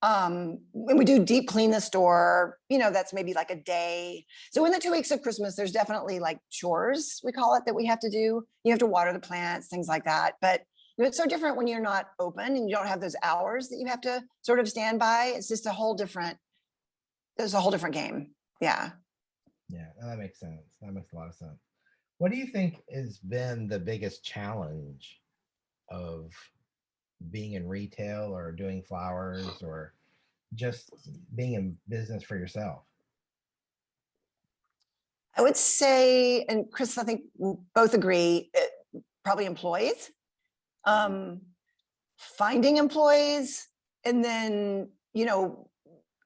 When we do deep clean the store, you know, that's maybe like a day. So in the 2 weeks of Christmas, there's definitely like chores, we call it, that we have to do. You have to water the plants, things like that. But you know, it's so different when you're not open and you don't have those hours that you have to sort of stand by. It's just there's a whole different game. Yeah. Yeah, that makes sense. That makes a lot of sense. What do you think has been the biggest challenge of being in retail or doing flowers or just being in business for yourself? I would say, and Chris, I think we both agree, probably employees, finding employees, and then,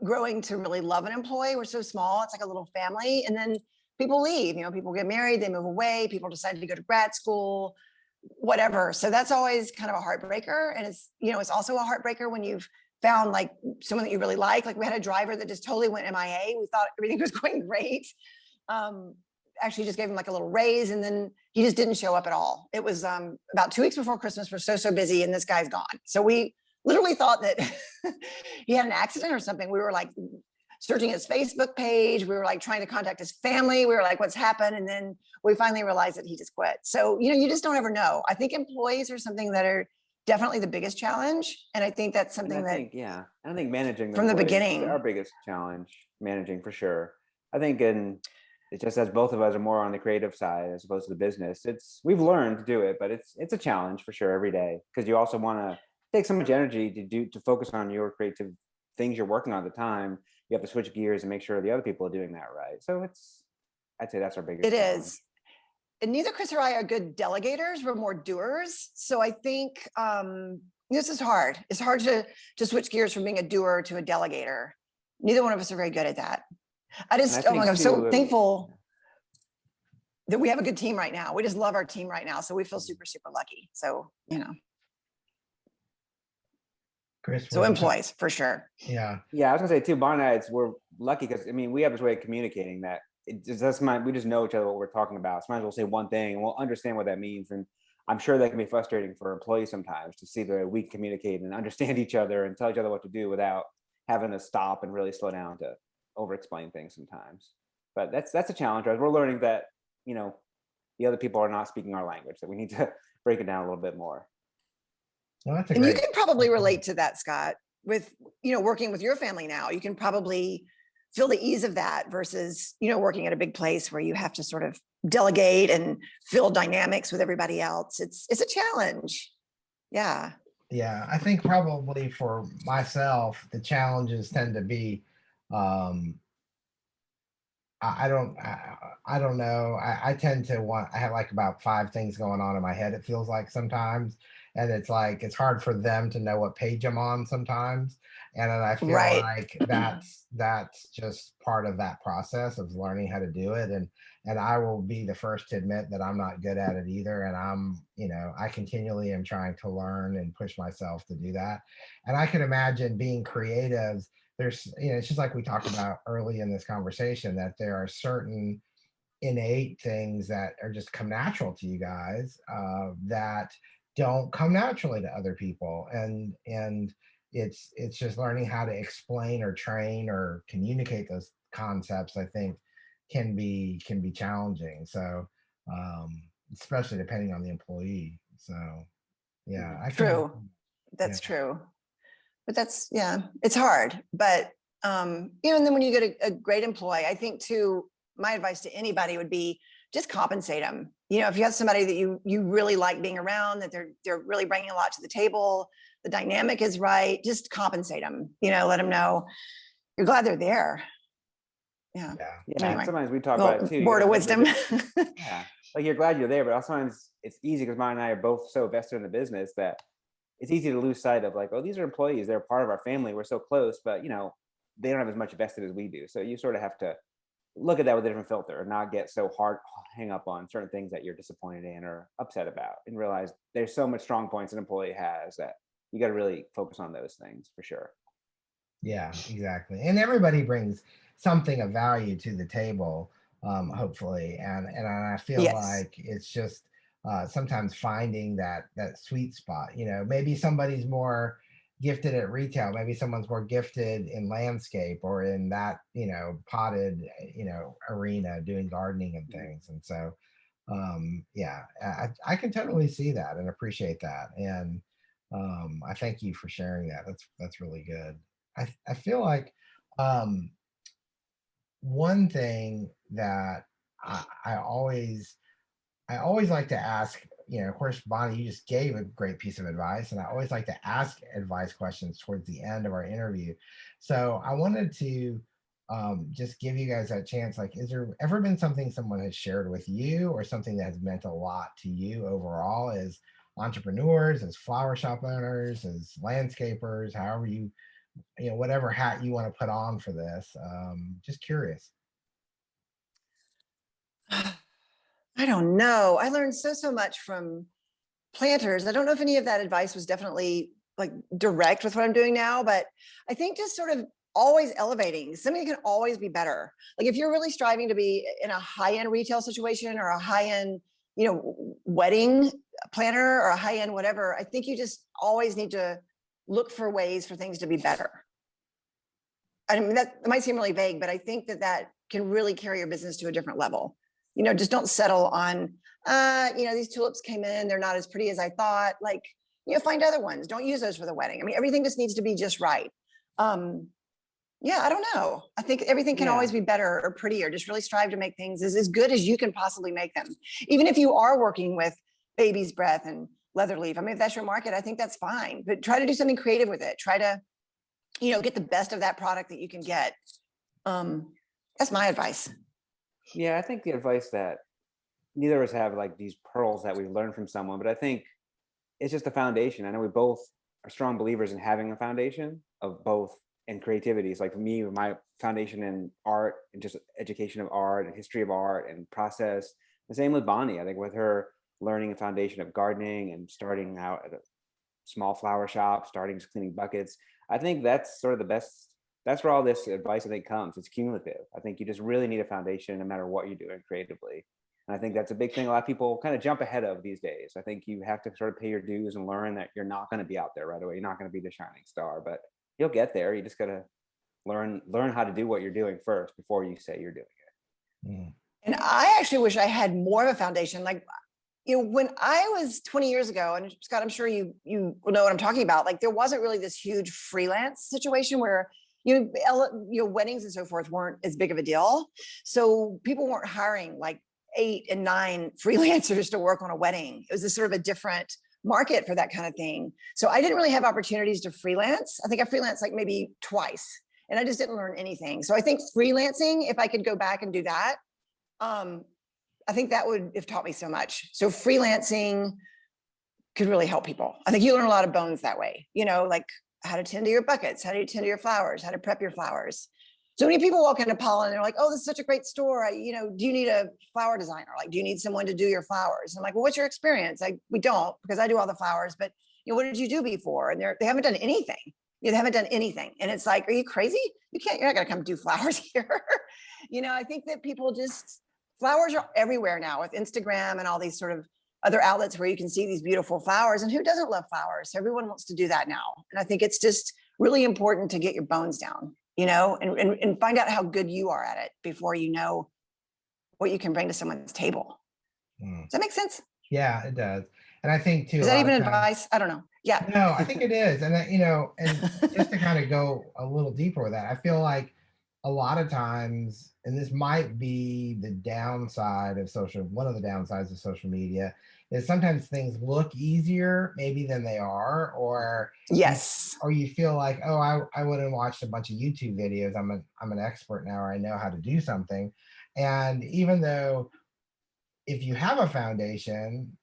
growing to really love an employee. We're so small, it's like a little family. And then people leave, people get married, they move away, people decide to go to grad school, whatever. So that's always kind of a heartbreaker. And it's also a heartbreaker when you've found like someone that you really like. Like we had a driver that just totally went MIA. We thought everything was going great. Actually just gave him like a little raise, and then he just didn't show up at all. It was about 2 weeks before Christmas. We're so busy, and this guy's gone. So we literally thought that he had an accident or something. We were like searching his Facebook page. We were like trying to contact his family. We were like, what's happened? And then we finally realized that he just quit. So, you just don't ever know. I think employees are something that are definitely the biggest challenge. And I think that's something I think managing from the employees beginning, is our biggest challenge, managing for sure. I think it just as both of us are more on the creative side as opposed to the business. We've learned to do it, but it's a challenge for sure every day, because you also want to take so much energy to focus on your creative things you're working on at the time. You have to switch gears and make sure the other people are doing that right. So I'd say that's our biggest challenge. It is. And neither Chris or I are good delegators. We're more doers. So I think this is hard. It's hard to switch gears from being a doer to a delegator. Neither one of us are very good at that. Oh my God, I'm so thankful that we have a good team right now. We just love our team right now. So we feel super, super lucky. So, Chris, so employees for sure. Yeah. Yeah, I was gonna say too, Barn and I, we're lucky because we have this way of communicating that we just know each other what we're talking about. Sometimes we'll say one thing and we'll understand what that means. And I'm sure that can be frustrating for employees sometimes to see the we communicate and understand each other and tell each other what to do without having to stop and really slow down to over explain things sometimes. But that's a challenge, right? We're learning that, the other people are not speaking our language, that we need to break it down a little bit more. Well, and you can probably relate to that, Scott, with, working with your family now. You can probably feel the ease of that versus, working at a big place where you have to sort of delegate and feel dynamics with everybody else. It's a challenge. Yeah. Yeah, I think probably for myself, the challenges tend to be, I don't know. I tend to I have like about 5 things going on in my head, it feels like sometimes. And it's like, it's hard for them to know what page I'm on sometimes. And then I feel like that's just part of that process of learning how to do it. And I will be the first to admit that I'm not good at it either. And I continually am trying to learn and push myself to do that. And I can imagine being creatives. There's, it's just like we talked about early in this conversation, that there are certain innate things that are just come natural to you guys that don't come naturally to other people. And it's just learning how to explain or train or communicate those concepts, I think can be challenging. So especially depending on the employee. So yeah, That's true. But it's hard. But, and then when you get a great employee, I think too, my advice to anybody would be just compensate them. If you have somebody that you really like being around, that they're really bringing a lot to the table, the dynamic is right, just compensate them, let them know you're glad they're there. Yeah. Anyway, sometimes we talk about it too. Word of wisdom. Yeah. Like you're glad you're there, but sometimes it's easy because Mara and I are both so vested in the business that it's easy to lose sight of like, oh, these are employees. They're part of our family. We're so close, but they don't have as much vested as we do. So you sort of have to look at that with a different filter and not get so hang up on certain things that you're disappointed in or upset about, and realize there's so much strong points an employee has that you got to really focus on those things for sure. Yeah, exactly. And everybody brings something of value to the table, hopefully. And I feel like it's just sometimes finding that sweet spot. Maybe somebody's more gifted at retail, maybe someone's more gifted in landscape or in that potted arena doing gardening and things. And so I can totally see that and appreciate that. And I thank you for sharing that. That's really good. I feel like one thing that I always like to ask, of course, Bonnie, you just gave a great piece of advice, and I always like to ask advice questions towards the end of our interview. So I wanted to just give you guys that chance. Like, is there ever been something someone has shared with you, or something that has meant a lot to you overall as entrepreneurs, as flower shop owners, as landscapers, however whatever hat you want to put on for this? Just curious. I don't know. I learned so much from planters. I don't know if any of that advice was definitely like direct with what I'm doing now, but I think just sort of always elevating. Something can always be better. Like if you're really striving to be in a high-end retail situation or a high-end, wedding planner or a high-end whatever, I think you just always need to look for ways for things to be better. I mean, that might seem really vague, but I think that can really carry your business to a different level. Just don't settle on, these tulips came in, they're not as pretty as I thought. Like, find other ones. Don't use those for the wedding. I mean, everything just needs to be just right. Yeah, I don't know. I think everything can always be better or prettier. Just really strive to make things as good as you can possibly make them. Even if you are working with baby's breath and leather leaf, I mean, if that's your market, I think that's fine. But try to do something creative with it. Try to, get the best of that product that you can get. That's my advice. Yeah, I think the advice that neither of us have like these pearls that we've learned from someone, but I think it's just a foundation. I know we both are strong believers in having a foundation of both and creativity. It's like for me, my foundation in art and just education of art and history of art and process. The same with Bonnie. I think with her learning a foundation of gardening and starting out at a small flower shop, starting just cleaning buckets. I think that's sort of the best. That's where all this advice I think comes. It's cumulative. I think you just really need a foundation no matter what you're doing creatively. And I think that's a big thing a lot of people kind of jump ahead of these days. I think you have to sort of pay your dues and learn that you're not going to be out there right away. You're not going to be the shining star, but you'll get there. You just got to learn how to do what you're doing first before you say you're doing it. Mm. And I actually wish I had more of a foundation. Like, when I was 20 years ago, and Scott, I'm sure you know what I'm talking about. Like, there wasn't really this huge freelance situation where weddings and so forth weren't as big of a deal. So people weren't hiring like 8 and 9 freelancers to work on a wedding. It was a sort of a different market for that kind of thing. So I didn't really have opportunities to freelance. I think I freelanced like maybe twice, and I just didn't learn anything. So I think freelancing, if I could go back and do that, I think that would have taught me so much. So freelancing could really help people. I think you learn a lot of bones that way, like how to tend to your buckets, how to tend to your flowers, how to prep your flowers. So many people walk into Pollen and they're like, oh, this is such a great store. Do you need a flower designer? Like, do you need someone to do your flowers? I'm like, well, what's your experience? We don't, because I do all the flowers, but what did you do before? And they haven't done anything. They haven't done anything. And it's like, are you crazy? You're not going to come do flowers here. I think that flowers are everywhere now with Instagram and all these sort of other outlets where you can see these beautiful flowers, and who doesn't love flowers? Everyone wants to do that now. And I think it's just really important to get your bones down, and find out how good you are at it before you know what you can bring to someone's table. Does that make sense? Yeah, it does. And I think too, is that even advice? I don't know. Yeah. No, I think it is. And and just to kind of go a little deeper with that, I feel like a lot of times, and this might be one of the downsides of social media, is sometimes things look easier maybe than they are, or yes, or you feel like, oh, I went and watched a bunch of YouTube videos. I'm an expert now, or I know how to do something. And even though if you have a foundation,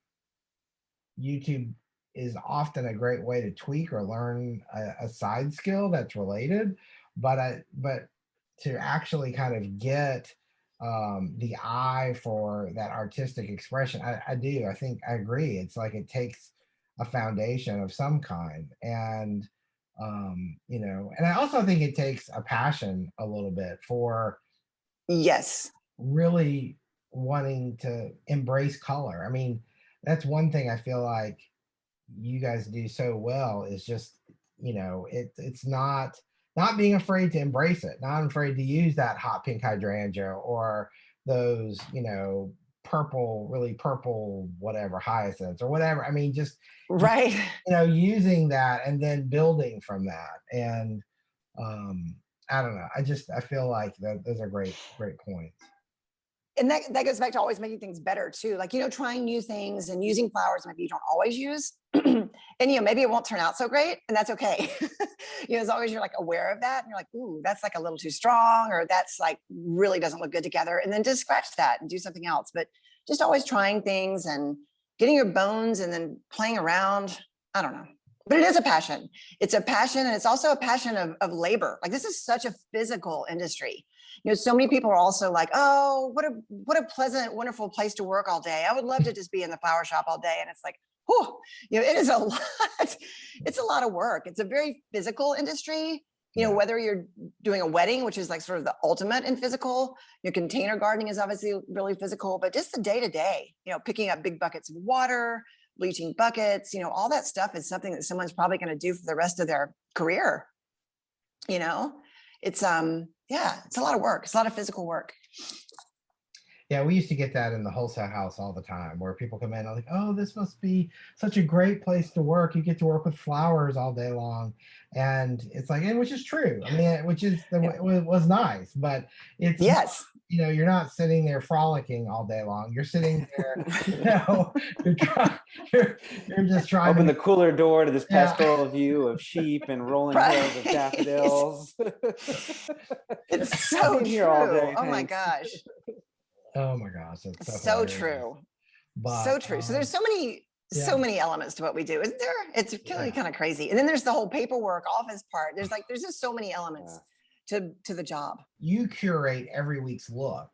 YouTube is often a great way to tweak or learn a side skill that's related, but to actually kind of get the eye for that artistic expression, I do. I think I agree. It's like it takes a foundation of some kind, and and I also think it takes a passion a little bit for yes, really wanting to embrace color. I mean, that's one thing I feel like you guys do so well, is just it's not being afraid to embrace it, not afraid to use that hot pink hydrangea or those really purple whatever hyacinths or whatever. I mean, just right. Using that and then building from that. And I don't know, I feel like those are great points. and that goes back to always making things better too. Like, trying new things and using flowers maybe you don't always use. And, maybe it won't turn out so great, and that's okay. As long as you're like aware of that and you're like, ooh, that's like a little too strong, or that's like really doesn't look good together. And then just scratch that and do something else. But just always trying things and getting your bones and then playing around. I don't know. But it is a passion. It's a passion, and it's also a passion of labor. Like, this is such a physical industry. So many people are also like, oh, what a pleasant, wonderful place to work all day. I would love to just be in the flower shop all day. And it's like, whew, it is a lot. It's a lot of work. It's a very physical industry. Whether you're doing a wedding, which is like sort of the ultimate in physical, container gardening is obviously really physical, but just the day to day, picking up big buckets of water, bleaching buckets, all that stuff is something that someone's probably going to do for the rest of their career. It's it's a lot of work. It's a lot of physical work. Yeah, we used to get that in the wholesale house all the time, where people come in and like, oh, this must be such a great place to work. You get to work with flowers all day long. And it's like, and which is true. I mean, it was nice, but it's, yes, you're not sitting there frolicking all day long. You're sitting there, you're just trying open to the cooler door to this pastoral view of sheep and rolling hills of daffodils. It's so true. Here all day, oh my gosh. Oh my gosh, that's so true. But, so true. So there's so many elements to what we do, isn't there? It's really kind of crazy. And then there's the whole paperwork, office part. There's just so many elements to the job. You curate every week's look.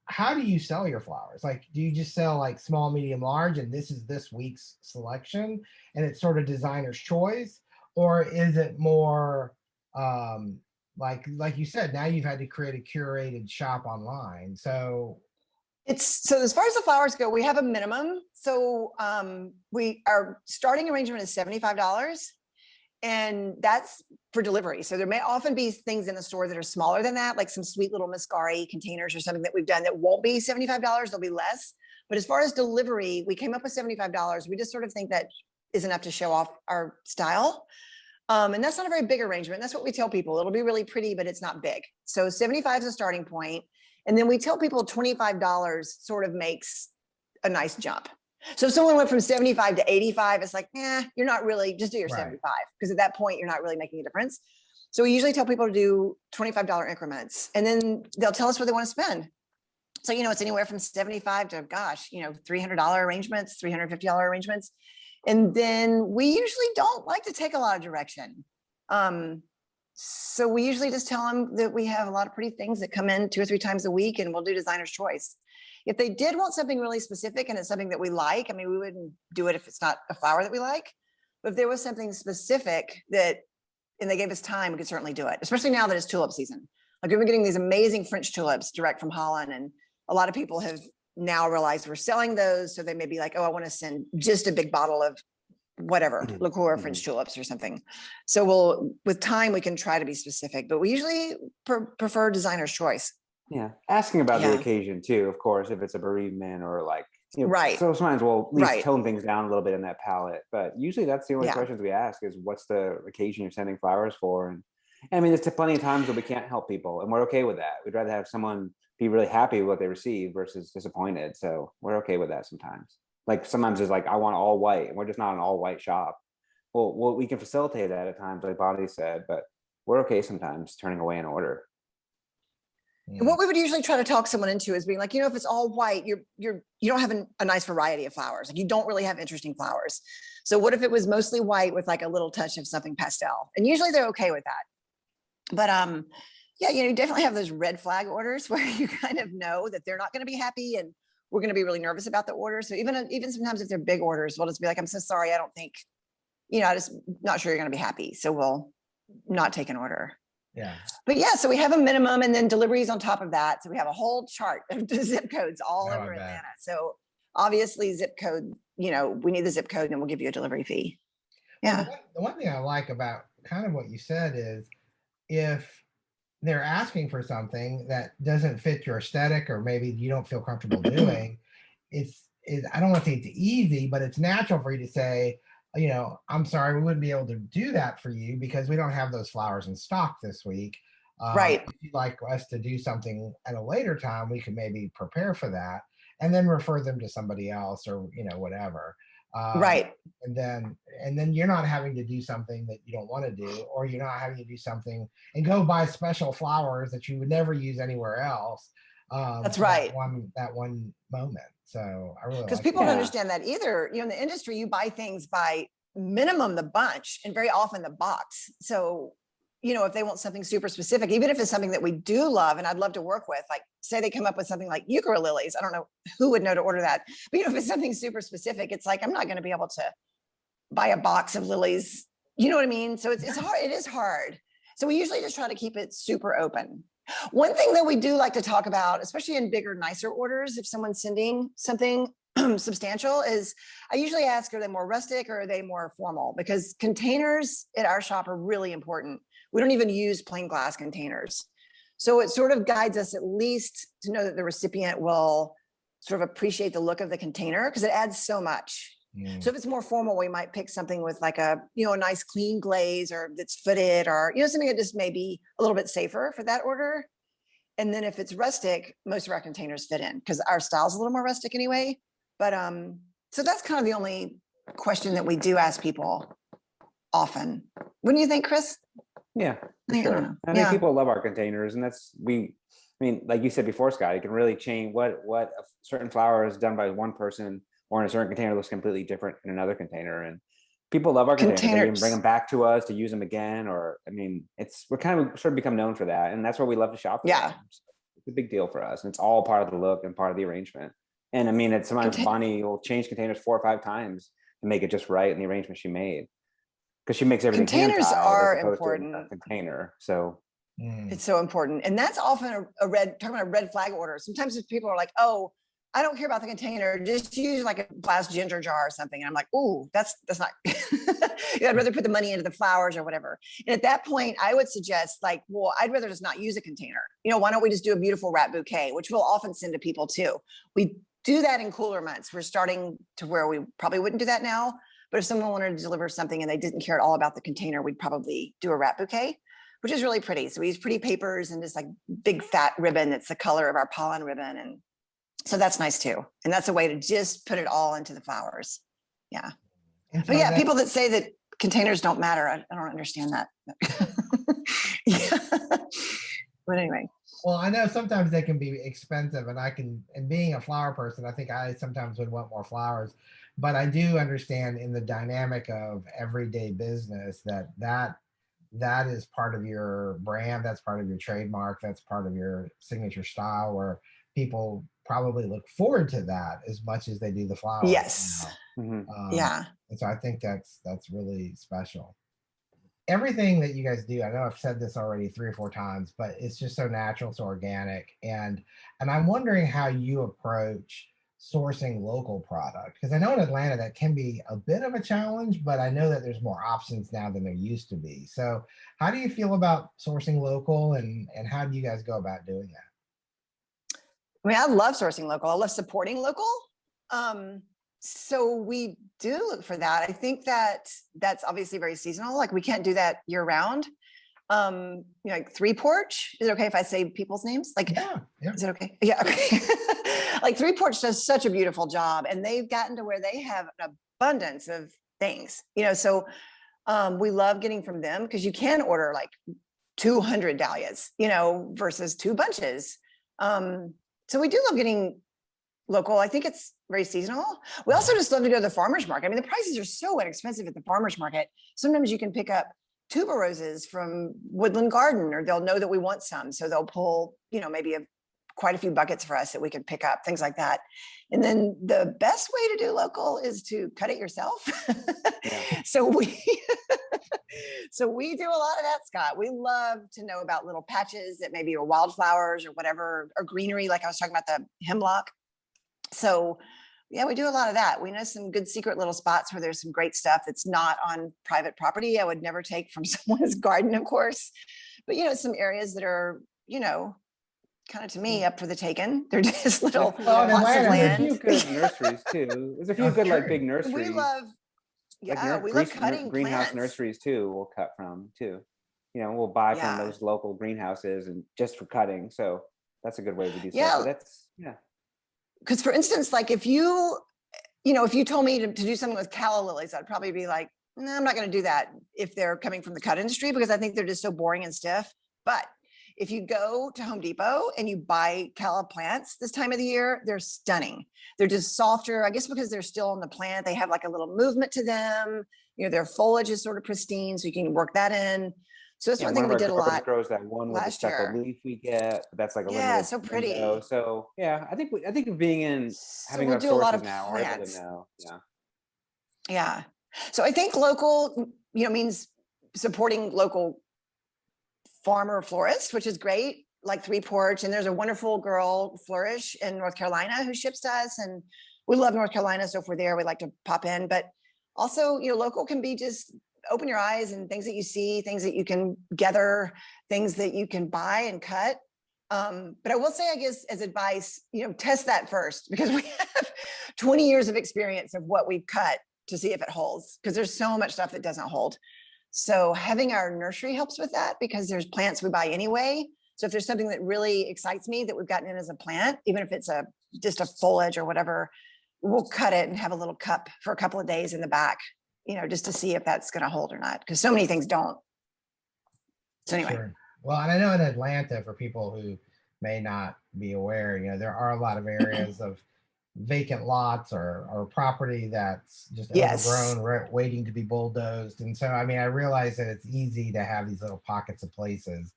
How do you sell your flowers? Like, do you just sell like small, medium, large, and this is this week's selection, and it's sort of designer's choice? Or is it more like you said, now you've had to create a curated shop online? So as far as the flowers go, we have a minimum. So our starting arrangement is $75, and that's for delivery. So there may often be things in the store that are smaller than that, like some sweet little Mascari containers or something that we've done that won't be $75. They'll be less. But as far as delivery, we came up with $75. We just sort of think that is enough to show off our style. And that's not a very big arrangement. That's what we tell people. It'll be really pretty, but it's not big. So 75 is a starting point. And then we tell people $25 sort of makes a nice jump. So if someone went from 75 to 85, it's like, you're not really, just do your 75. Because at that point, you're not really making a difference. So we usually tell people to do $25 increments, and then they'll tell us what they want to spend. So, it's anywhere from 75 to, $300 arrangements, $350 arrangements. And then we usually don't like to take a lot of direction. So we usually just tell them that we have a lot of pretty things that come in 2 or 3 times a week, and we'll do designer's choice. If they did want something really specific and it's something that we like, we wouldn't do it if it's not a flower that we like. But if there was something specific and they gave us time, we could certainly do it, especially now that it's tulip season. Like, we've been getting these amazing French tulips direct from Holland, and a lot of people have now realized we're selling those. So they may be like, oh, I want to send just a big bottle of whatever, liqueur, French tulips or something. So with time, we can try to be specific, but we usually prefer designer's choice. Yeah. Asking about the occasion too, of course, if it's a bereavement or like, so sometimes we'll at least tone things down a little bit in that palette, but usually that's the only questions we ask is, what's the occasion you're sending flowers for? And there's plenty of times that we can't help people, and we're okay with that. We'd rather have someone be really happy with what they receive versus disappointed. So we're okay with that sometimes. Like, sometimes it's like, I want all white, and we're just not an all white shop. Well, we can facilitate that at times, like Bonnie said, but we're okay sometimes turning away an order. What we would usually try to talk someone into is being like, if it's all white, you don't have a nice variety of flowers. Like, you don't really have interesting flowers. So what if it was mostly white with like a little touch of something pastel? And usually they're okay with that. But you definitely have those red flag orders where you kind of know that they're not going to be happy, and we're going to be really nervous about the order. So even sometimes if they're big orders, we'll just be like, I'm so sorry, I don't think, I just not sure you're going to be happy. So we'll not take an order. Yeah. But so we have a minimum, and then deliveries on top of that. So we have a whole chart of zip codes all over Atlanta. So obviously zip code, we need the zip code, and then we'll give you a delivery fee. Yeah. Well, the one thing I like about kind of what you said is, if they're asking for something that doesn't fit your aesthetic, or maybe you don't feel comfortable doing, I don't want to say it's easy, but it's natural for you to say, I'm sorry, we wouldn't be able to do that for you because we don't have those flowers in stock this week. Right. If you'd like us to do something at a later time, we could maybe prepare for that and then refer them to somebody else or, whatever. Um, Right. and then you're not having to do something that you don't want to do, or you're not having to do something and go buy special flowers that you would never use anywhere else. That's For right. that one moment. So I really Because like people that. don't understand that either. In the industry, you buy things by minimum the bunch and very often the box. So, if they want something super specific, even if it's something that we do love and I'd love to work with, like say they come up with something like euchre lilies. I don't know who would know to order that. But if it's something super specific, it's like I'm not going to be able to buy a box of lilies. You know what I mean? So it's hard. It is hard. So we usually just try to keep it super open. One thing that we do like to talk about, especially in bigger, nicer orders, if someone's sending something substantial, is I usually ask, are they more rustic or are they more formal? Because containers at our shop are really important. We don't even use plain glass containers. So it sort of guides us at least to know that the recipient will sort of appreciate the look of the container because it adds so much. So if it's more formal, we might pick something with like a nice clean glaze or that's footed or something that just may be a little bit safer for that order. And then if it's rustic, most of our containers fit in because our style's a little more rustic anyway. But so that's kind of the only question that we do ask people often. Wouldn't you think, Chris? Yeah, for I don't sure. know. I think Yeah. people love our containers, and like you said before, Scott, it can really change what a certain flower is done by one person or in a certain container looks completely different in another container. And people love our containers. They even bring them back to us to use them again. Or, we're kind of sort of become known for that. And that's what we love to shop for. Yeah. So it's a big deal for us. And it's all part of the look and part of the arrangement. And it's sometimes Bonnie will change containers 4 or 5 times to make it just right in the arrangement she made. Because she makes everything Containers are as opposed important. to a container. So it's so important. And that's often talking about a red flag order. Sometimes if people are like, oh, I don't care about the container, just use like a glass ginger jar or something. And I'm like, oh, that's not, I'd rather put the money into the flowers or whatever. And at that point, I would suggest like, well, I'd rather just not use a container. Why don't we just do a beautiful wrap bouquet, which we'll often send to people too. We do that in cooler months. We're starting to where we probably wouldn't do that now. But if someone wanted to deliver something and they didn't care at all about the container, we'd probably do a wrap bouquet, which is really pretty. So we use pretty papers and just like big fat ribbon that's the color of our pollen ribbon. And so that's nice too. And that's a way to just put it all into the flowers. Yeah. But yeah, people that say that containers don't matter, I don't understand that. Yeah. But anyway. Well, I know sometimes they can be expensive, and being a flower person, I think I sometimes would want more flowers, but I do understand in the dynamic of everyday business that is part of your brand, that's part of your trademark, that's part of your signature style, where people probably look forward to that as much as they do the flowers. Yes. Yeah. And so I think that's really special. Everything that you guys do, I know I've said this already 3 or 4 times, but it's just so natural, so organic. And I'm wondering how you approach sourcing local product, because I know in Atlanta that can be a bit of a challenge, but I know that there's more options now than there used to be. So how do you feel about sourcing local, and how do you guys go about doing that? I love sourcing local. I love supporting local. So we do look for that. I think that's obviously very seasonal. Like we can't do that year round. Like Three Porch. Is it okay if I say people's names? Like, yeah. Is it okay? Yeah. Okay. Like Three Porch does such a beautiful job, and they've gotten to where they have an abundance of things. So we love getting from them because you can order like 200 dahlias, versus 2 bunches. So we do love getting local. I think it's very seasonal. We also just love to go to the farmer's market. The prices are so inexpensive at the farmer's market. Sometimes you can pick up tuberoses from Woodland Garden, or they'll know that we want some. So they'll pull, maybe quite a few buckets for us that we could pick up, things like that. And then the best way to do local is to cut it yourself. Yeah. So we do a lot of that, Scott. We love to know about little patches that maybe are wildflowers or whatever, or greenery, like I was talking about the hemlock. So yeah, we do a lot of that. We know some good secret little spots where there's some great stuff that's not on private property. I would never take from someone's garden, of course, but some areas that are, kind of, to me, up for the taking. They're just little plots of land. There's a few good nurseries too. There's a few good like big nurseries. We love, we love cutting greenhouse plants. nurseries too. We'll cut from too. we'll buy from Yeah. those local greenhouses and just for cutting. So that's a good way to do Yeah. stuff. But Because for instance, like if you told me to do something with calla lilies, I'd probably be like, no, I'm not going to do that if they're coming from the cut industry, because I think they're just so boring and stiff. But if you go to Home Depot and you buy calla plants this time of the year, they're stunning. They're just softer, I guess, because they're still on the plant. They have like a little movement to them. Their foliage is sort of pristine, so you can work that in. So that's one thing we did a lot grows that one with the last speckled year. leaf we get. That's like a Yeah, limited so window. pretty. So yeah, I think being in So having we'll enough do a lot sources of now, we're able to plants. know. Yeah. Yeah. So I think local, means supporting local farmer florists, which is great, like Three Porch. And there's a wonderful girl, Flourish, in North Carolina who ships to us. And we love North Carolina. So if we're there, we like to pop in. But also, local can be just open your eyes and things that you see, things that you can gather, things that you can buy and cut. But I will say, I guess, as advice, test that first, because we have 20 years of experience of what we've cut to see if it holds, because there's so much stuff that doesn't hold. So having our nursery helps with that, because there's plants we buy anyway. So if there's something that really excites me that we've gotten in as a plant, even if it's just a foliage or whatever, we'll cut it and have a little cup for a couple of days in the back, just to see if that's going to hold or not, because so many things don't. So anyway. Sure. Well, and I know in Atlanta, for people who may not be aware, there are a lot of areas of vacant lots or property that's just overgrown, waiting to be bulldozed. And so, I mean, I realize that it's easy to have these little pockets of places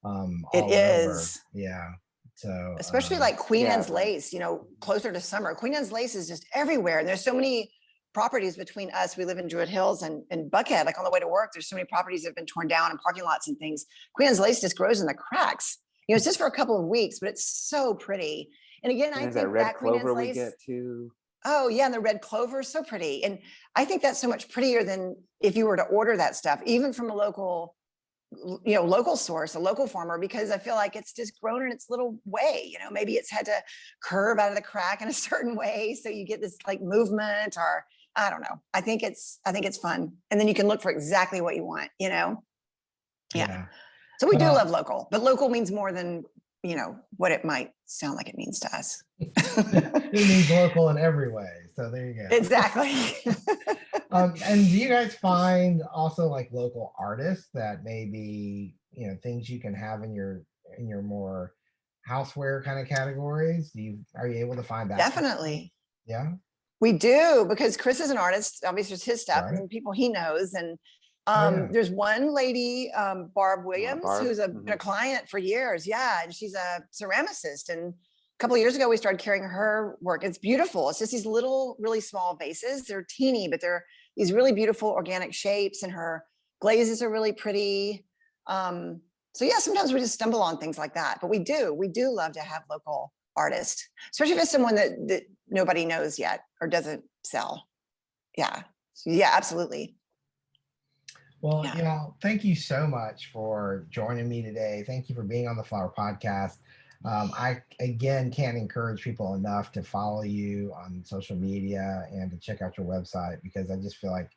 all over. Yeah. So especially like Queen Anne's Lace, closer to summer. Queen Anne's Lace is just everywhere. And there's so many properties between us. We live in Druid Hills and Buckhead, like on the way to work, there's so many properties that have been torn down and parking lots and things. Queen Anne's Lace just grows in the cracks. It's just for a couple of weeks, but it's so pretty. And again, I think that red Queen Anne's clover Lace, we get too. Oh yeah, and the red clover is so pretty. And I think that's so much prettier than if you were to order that stuff, even from a local source, a local farmer, because I feel like it's just grown in its little way. Maybe it's had to curve out of the crack in a certain way, so you get this like movement, or I don't know. I think it's fun, and then you can look for exactly what you want. Yeah. So we do love local, but local means more than what it might sound like it means to us. It means local in every way. So there you go. Exactly. And do you guys find also like local artists that maybe things you can have in your more houseware kind of categories? Are you able to find that? Definitely. Yeah. We do, because Chris is an artist. Obviously, it's his stuff and people he knows. And there's one lady, Barb Williams, who's been a client for years. Yeah, and she's a ceramicist. And a couple of years ago, we started carrying her work. It's beautiful. It's just these little, really small vases. They're teeny, but they're these really beautiful organic shapes, and her glazes are really pretty. So yeah, sometimes we just stumble on things like that. But we do love to have local artists, especially if it's someone that nobody knows yet or doesn't sell. Yeah. So yeah, absolutely. Well, thank you so much for joining me today. Thank you for being on the Flower Podcast. I, again, can't encourage people enough to follow you on social media and to check out your website, because I just feel like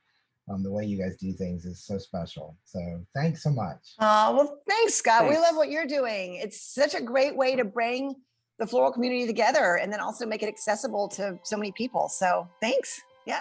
the way you guys do things is so special. So thanks so much. Well, thanks, Scott. Thanks. We love what you're doing. It's such a great way to bring the floral community together and then also make it accessible to so many people. So thanks. Yeah.